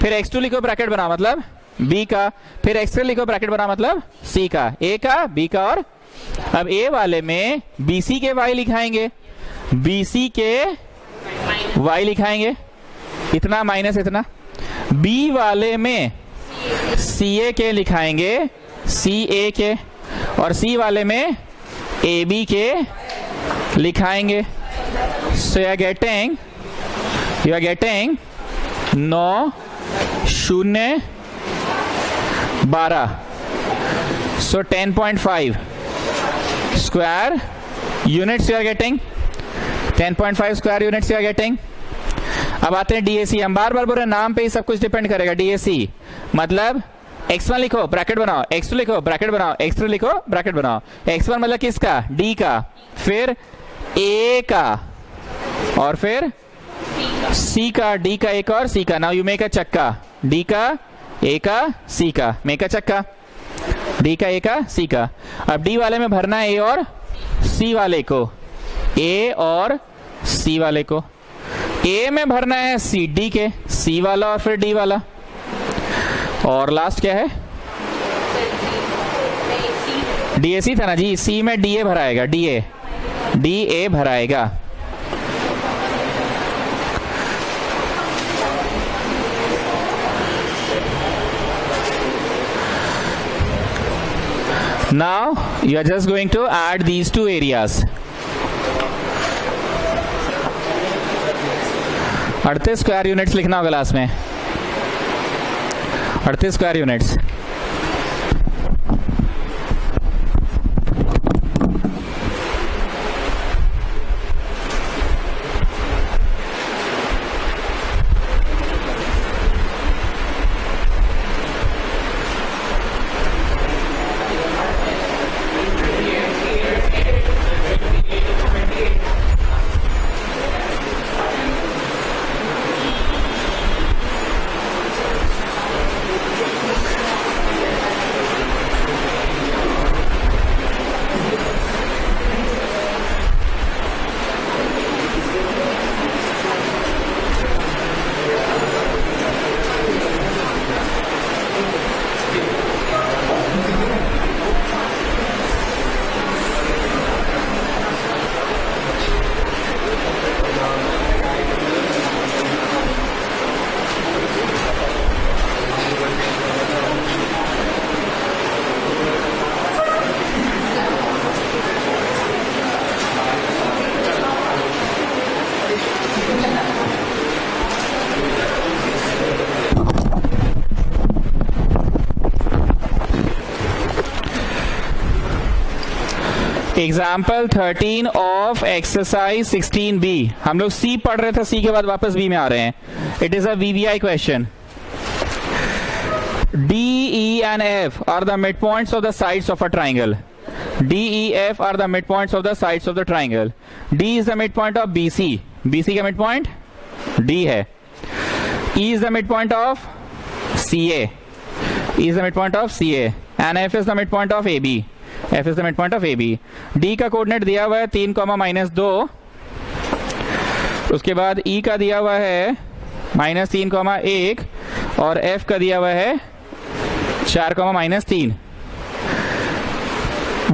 फिर x2 लिखो ब्रैकेट बनाओ मतलब B का, फिर x3 लिखो ब्रैकेट बनाओ मतलब C का, A का, B का। और अब A वाले में BC के y लिखाएंगे, BC के y लिखाएंगे, इतना माइनस इतना। B वाले में CA के लिखाएंगे, CA के, और C वाले में AB के लिखाएंगे। So you are getting 9 0 12, so 10.5 square units you are getting, 10.5 square units you are getting। अब आते हैं DAC। हम बार बार बोल रहे हैं नाम पे ही सब कुछ डिपेंड करेगा। DAC मतलब x1 लिखो ब्रैकेट बनाओ, x2 लिखो ब्रैकेट बनाओ, x3 लिखो ब्रैकेट बनाओ। x1 मतलब किसका? D का, फिर A का, और फिर C का, D का एक और C का। नाउ यू मेक अ चक्का, D का, A का, C का, मेक अ चक्का, D का, A का, C का। अब D वाले में भरना है A और C वाले को, A और C वाले को। A में भरना है CD के, C वाला और फिर D वाला। और लास्ट क्या है? DAC था ना जी, C में DA भराएगा, DA भराएगा। Now you are just going to add these two areas. 38 square units लिखना होगा लास्ट में, 38 square units. Example 13 of exercise 16B। हम लोग सी पढ़ रहे थे, सी के बाद वापस बी में आ रहे हैं। It is a VVI question. D, E and F are the midpoints of the sides of a triangle. D, E, F are the midpoints of the sides of the triangle. D is the midpoint of BC. BC का midpoint D है. E is the midpoint of CA. E is the midpoint of CA. And F is the midpoint of AB. F is the midpoint of AB. D का coordinate दिया हुआ है 3, -2। उसके बाद E का दिया हुआ है -3, 1 और F का दिया हुआ है 4, -3।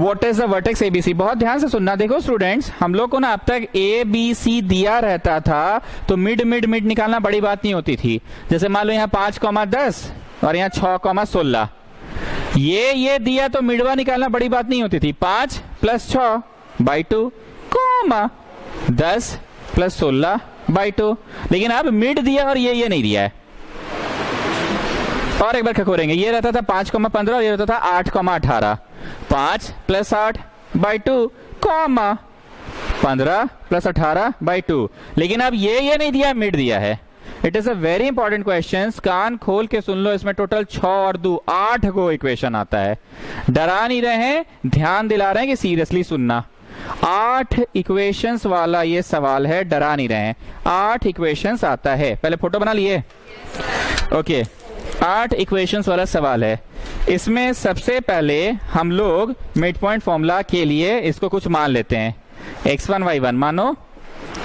What is the vertex ABC? बहुत ध्यान से सुनना। देखो स्टूडेंट्स, हम लोग को ना अब तक ABC दिया रहता था तो मिड निकालना बड़ी बात नहीं होती थी। जैसे मान लो यहाँ 5, 10 और यहाँ 6, 16। ये दिया तो मिडवा निकालना बड़ी बात नहीं होती थी। 5 + 6 / 2, 10 + 16 / 2। लेकिन अब मिड दिया और ये नहीं दिया है। और एक बार खकोरेंगे, ये रहता था 5, 15 और ये रहता था 8, 18। 5 + 8 / 2, 15 + 18 / 2। लेकिन अब ये नहीं दिया, मिड दिया है। It is a very important question. कान खोल के सुन लो। इसमें टोटल 6 और 2 8 गो इक्वेशन आता है। डरा नहीं रहे हैं, ध्यान दिला रहे हैं कि सीरियसली सुनना। 8 इक्वेशंस वाला ये सवाल है, डरा नहीं रहे हैं। 8 इक्वेशंस आता है। पहले फोटो बना लिए? ओके 8 इक्वेशंस वाला सवाल है। इसमें सबसे पहले हम लोग मिड पॉइंट फॉर्मूला के लिए इसको कुछ मान लेते हैं। x1 y1 मानो,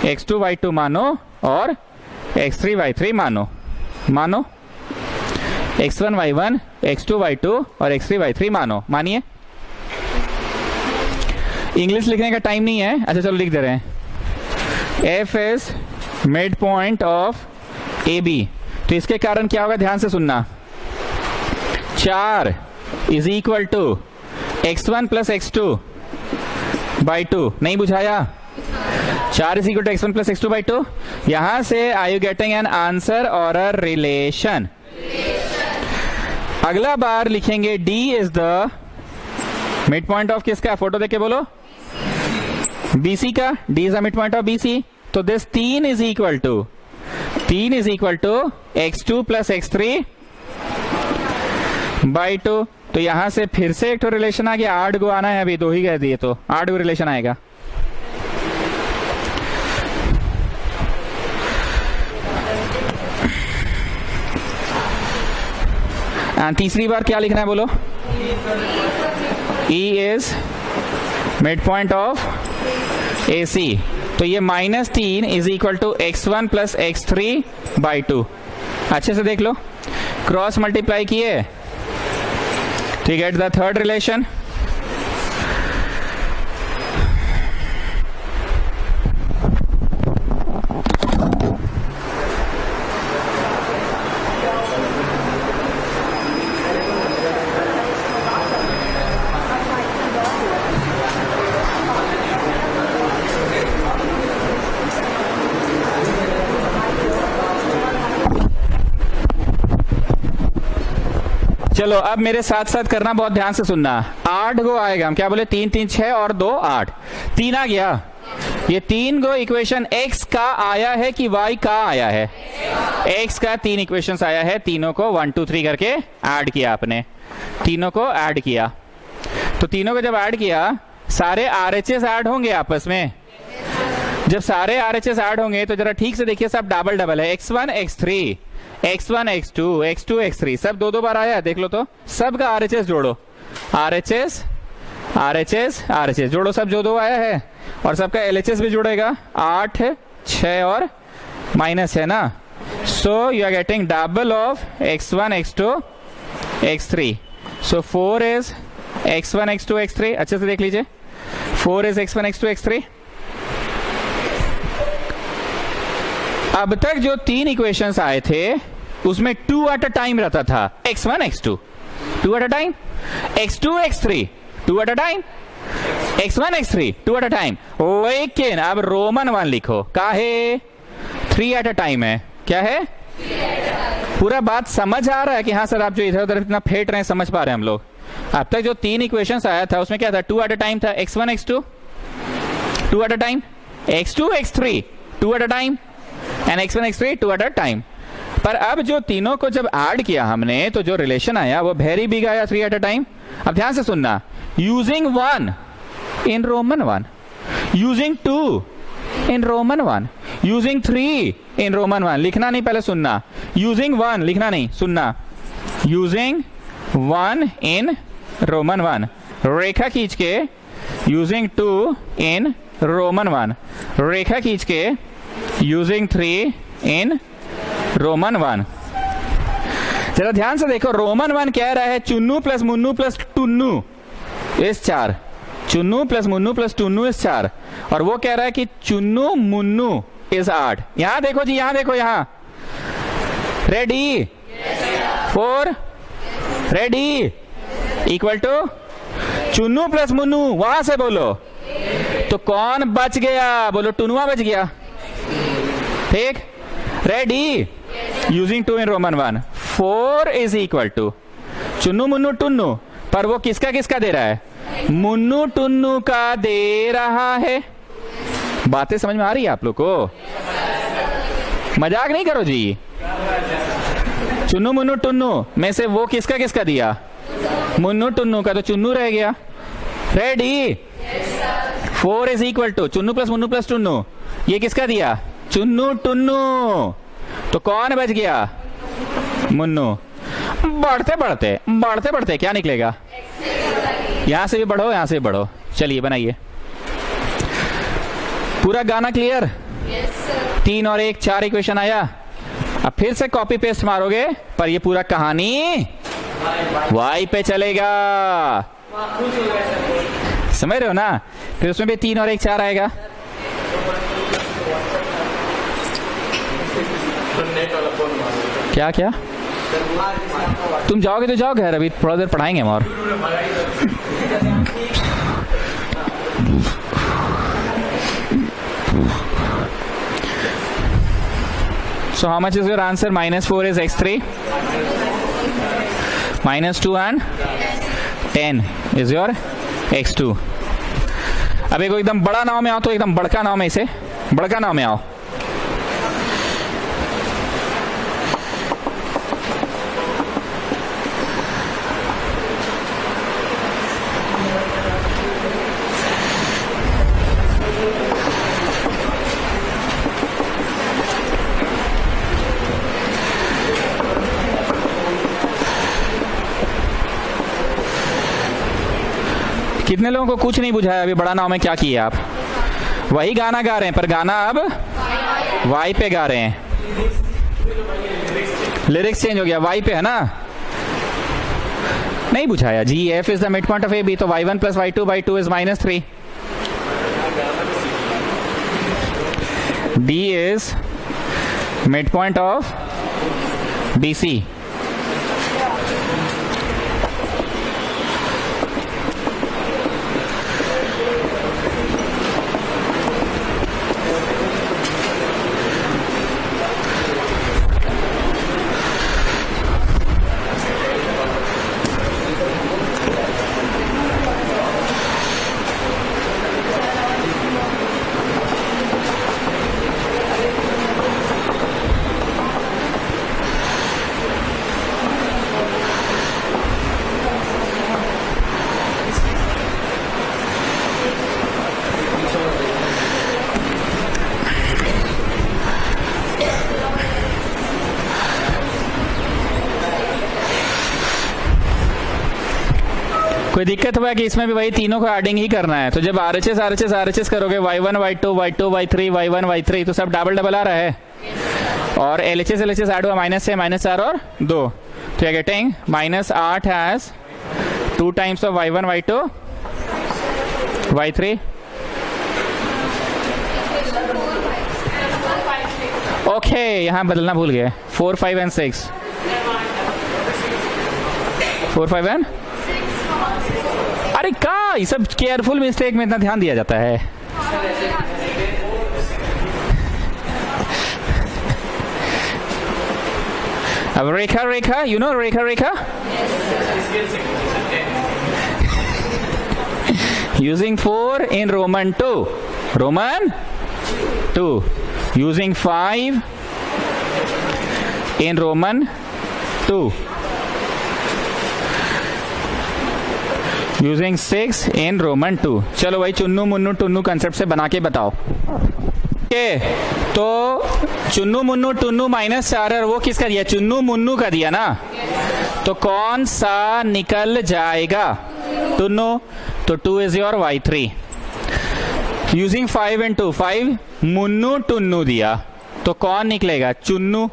x2 y2 मानो और x3 y3 मानो। x1 y1, x2 y2 और x3 y3 मानो। मानिए। इंग्लिश लिखने का टाइम नहीं है। अच्छा चलो लिख दे रहे हैं। F is mid point of AB। तो इसके कारण क्या होगा, ध्यान से सुनना। 4 = x1 + x2 / 2। नहीं बुझाया? 4 = x1 + x2 / 2। यहां से are you getting an answer और अ रिलेशन? अगला बार लिखेंगे D is the mid point of किसका? फोटो देख के बोलो। BC का। D is the mid point of BC। तो दिस 3 = x2 + x3 / 2। तो यहां से फिर से एक तो रिलेशन आ गया। 8 गो आना है, अभी 2 ही कह दिए तो 8 गो रिलेशन आएगा। एंड तीसरी बार क्या लिखना है बोलो? E is mid point of AC। तो ये -3 = x1 + x3 / 2। अच्छे से देख लो, क्रॉस मल्टीप्लाई किए तो you get the third relation। चलो अब मेरे साथ साथ करना, बहुत ध्यान से सुनना। 8 गो आएगा। हम क्या बोले? 3, 3, 6 और 2 8। 3 आ गया। ये 3 गो इक्वेशन x का आया है कि y का आया है? x का 3 इक्वेशंस आया है। तीनों को 1 2 3 करके ऐड किया आपने। तीनों को ऐड किया। तो तीनों को जब ऐड किया, सारे RHS ऐड होंगे आपस में। जब सारे RHS ऐड होंगे तो जरा ठीक से देखिए, सब डबल है। x1 x3, x1 x2, x2 x3 सब 2 बार आया। देख लो तो सब का RHS जोड़ो। RHS RHS RHS जोड़ो, सब जो 2 आया है। और सबका LHS भी जुड़ेगा। 8 6 और माइनस है ना। So you are getting double of x1 x2 x3। So 4 is x1 x2 x3। अच्छे से देख लीजिए, 4 इज x1 x2 x3। अब तक जो 3 इक्वेशंस आए थे उसमें 2 एट अ टाइम रहता था। x1 x2 2 at a time, x2 x3 2 at a time, x1 x3 2 at a time. लेकिन अब रोमन 1 लिखो, काहे 3 एट अ टाइम है। क्या है? पूरा बात समझ आ रहा है कि हाँ सर आप जो इधर उधर इतना फेंट रहे हैं, समझ पा रहे हैं हम लोग। अब तक जो 3 इक्वेशंस आया था उसमें क्या था? 2 एट अ टाइम था। x1 x2 2 at a time, x2 x3 2 at a time and x1 x3 2 at a time. पर अब जो तीनों को जब ऐड किया हमने तो जो रिलेशन आया वो वेरी बिग आया 3 at a time. अब ध्यान से सुनना, using 1 in Roman 1, using 2 in Roman 1, using 3 in Roman 1. लिखना नहीं, पहले सुनना. using 1 लिखना नहीं, सुनना. using 1 in Roman 1, रेखा खींच के using 2 in Roman 1, रेखा खींच के using 3 in Roman 1. जरा ध्यान से देखो, रोमन 1 कह रहा है चुन्नू प्लस मुन्नू प्लस टुन्नू इस 4, चुन्नू प्लस मुन्नू प्लस टुन्नू इस 4, और वो कह रहा है कि चुन्नू मुन्नू इस 8. यहां देखो जी, यहां देखो, यहां ready 4 ready equal to Chunnu plus Munnu, वहां से बोलो. तो कौन बच गया? बोलो टुनुआ बच गया. ठीक, ready using 2 in Roman 1, 4 is equal to Chunnu Munnu Tunnu, पर वो किसका किसका दे रहा है? मुन्नू टुन्नू का दे रहा है. बातें समझ में आ रही है आप लोग को? मजाक नहीं करो जी. चुन्नू मुन्नू टुन्नू में से वो किसका किसका दिया? मुन्नू टुन्नू का, तो चुन्नू रह गया. Ready 4 is equal to Chunnu plus Munnu plus Tunnu, ये किसका दिया? चुन्नू टुन्नू. तो कौन बच गया? मुन्नू. बढ़ते बढ़ते बढ़ते बढ़ते क्या निकलेगा? यहां से भी बढ़ो, यहां से भी बढ़ो. चलिए बनाइए. पूरा गाना क्लियर? 3 और 1 4 इक्वेशन आया. अब फिर से कॉपी पेस्ट मारोगे, पर ये पूरा कहानी वाई पे चलेगा. समझ रहे हो ना? फिर उसमें भी 3 और 1 4 आएगा. क्या क्या? तुम जाओगे तो जाओ घर, अभी थोड़ा देर पढ़ाएंगे हम. और so how much is your answer? -4 is x3, -2 and 10 is your x2. अब एक एकदम बड़ा नाव में आओ, तो एकदम बड़का नाव में, इसे बड़का नाव में आओ. कितने लोगों को कुछ नहीं बुझाया अभी? बड़ा नाव में क्या किया आप? वही गाना गा रहे हैं, पर गाना अब वाई पे गा रहे हैं. लिरिक्स चेंज हो गया, वाई पे है ना? नहीं बुझाया जी. F is the mid point of A B, तो y1 plus y2/2 is -3. D is mid point of BC. कोई दिक्कत हुआ कि इसमें भी वही तीनों को एडिंग ही करना है. तो जब RHS करोगे y1 y2 y2 y3 y1 y3, तो सब डबल आ रहा है. और LHS ऐड हुआ -6 -4 और 2, तो you getting -8 has 2 times of y1 y2 y3. Okay, यहां बदलना भूल गए. 4 5 and 6, 4 5 and अरे का ये सब केयरफुल मिस्टेक में इतना ध्यान दिया जाता है. अब Rekha you know Rekha using 4 in Roman 2, Roman 2. Using 5 in Roman 2. Using 6 in Roman 2. चलो भाई चुन्नू मुन्नू टुन्नू कंसेप्ट से बना के बताओ। ओके, तो चुन्नू मुन्नू टुन्नू -4 और वो किसका दिया? चुन्नू मुन्नू का दिया ना, तो कौन सा निकल जाएगा? टुन्नू। तो 2 is your y3। Using 5 and 2, 5 Munnu Tunnu दिया, तो कौन निकलेगा? चुन्नू।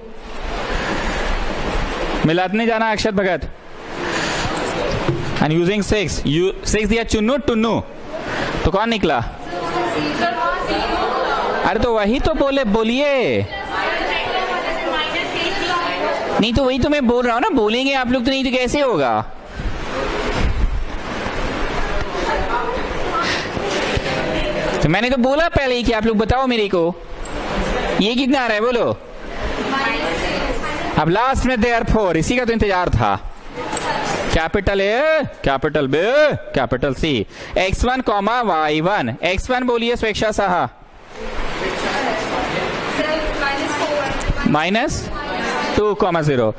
मिलादने जाना अक्षत भगत। एंड यूजिंग 6 दिया चुन्नू टुन्नू, तो कौन निकला? अरे तो वही तो बोलिए। नहीं तो वही तो मैं बोल रहा हूं ना, बोलेंगे आप लोग तो, नहीं तो कैसे होगा? तो मैंने तो बोला पहले ही कि आप लोग बताओ मेरे को ये कितना आ रहा है, बोलो। अब लास्ट में therefore, इसी का तो इंतजार था। Capital A, capital B, capital C. x1 comma y1। x1 बोलिए स्वेच्छा Saha. -2,0।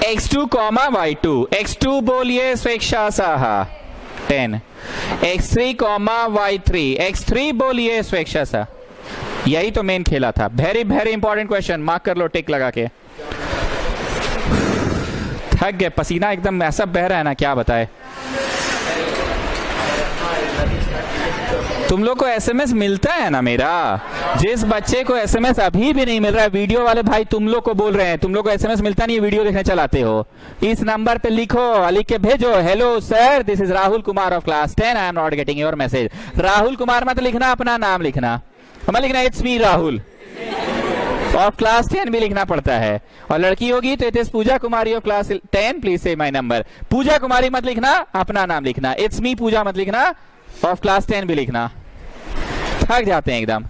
x2 comma y2। x2 बोलिए स्वेच्छा Saha 10। x3 comma y3। x3 बोलिए स्वेच्छा सा। यही तो मेन खेला था। Very very important question, mark कर लो टिक लगा के। थक गए, पसीना एकदम ऐसा बह रहा है ना, क्या बताए। तुम लोग को एसएमएस मिलता है ना मेरा? जिस बच्चे को एसएमएस अभी भी नहीं मिल रहा है, वीडियो वाले भाई तुम लोग को बोल रहे हैं, तुम लोग को एसएमएस मिलता नहीं है, वीडियो देखने चलाते हो। इस नंबर पे लिखो, लिख के भेजो, hello sir this is Rahul Kumar of class 10, I am not getting your message. Rahul Kumar मत लिखना, अपना नाम लिखना। हमें लिखना इट्स मी राहुल, और क्लास 10 भी लिखना पड़ता है। और लड़की होगी तो it is Pooja Kumari of class 10, please say my number. Pooja Kumari मत लिखना, अपना नाम लिखना। इट्स मी पूजा मत लिखना, ऑफ क्लास 10 भी लिखना। थक जाते हैं एकदम।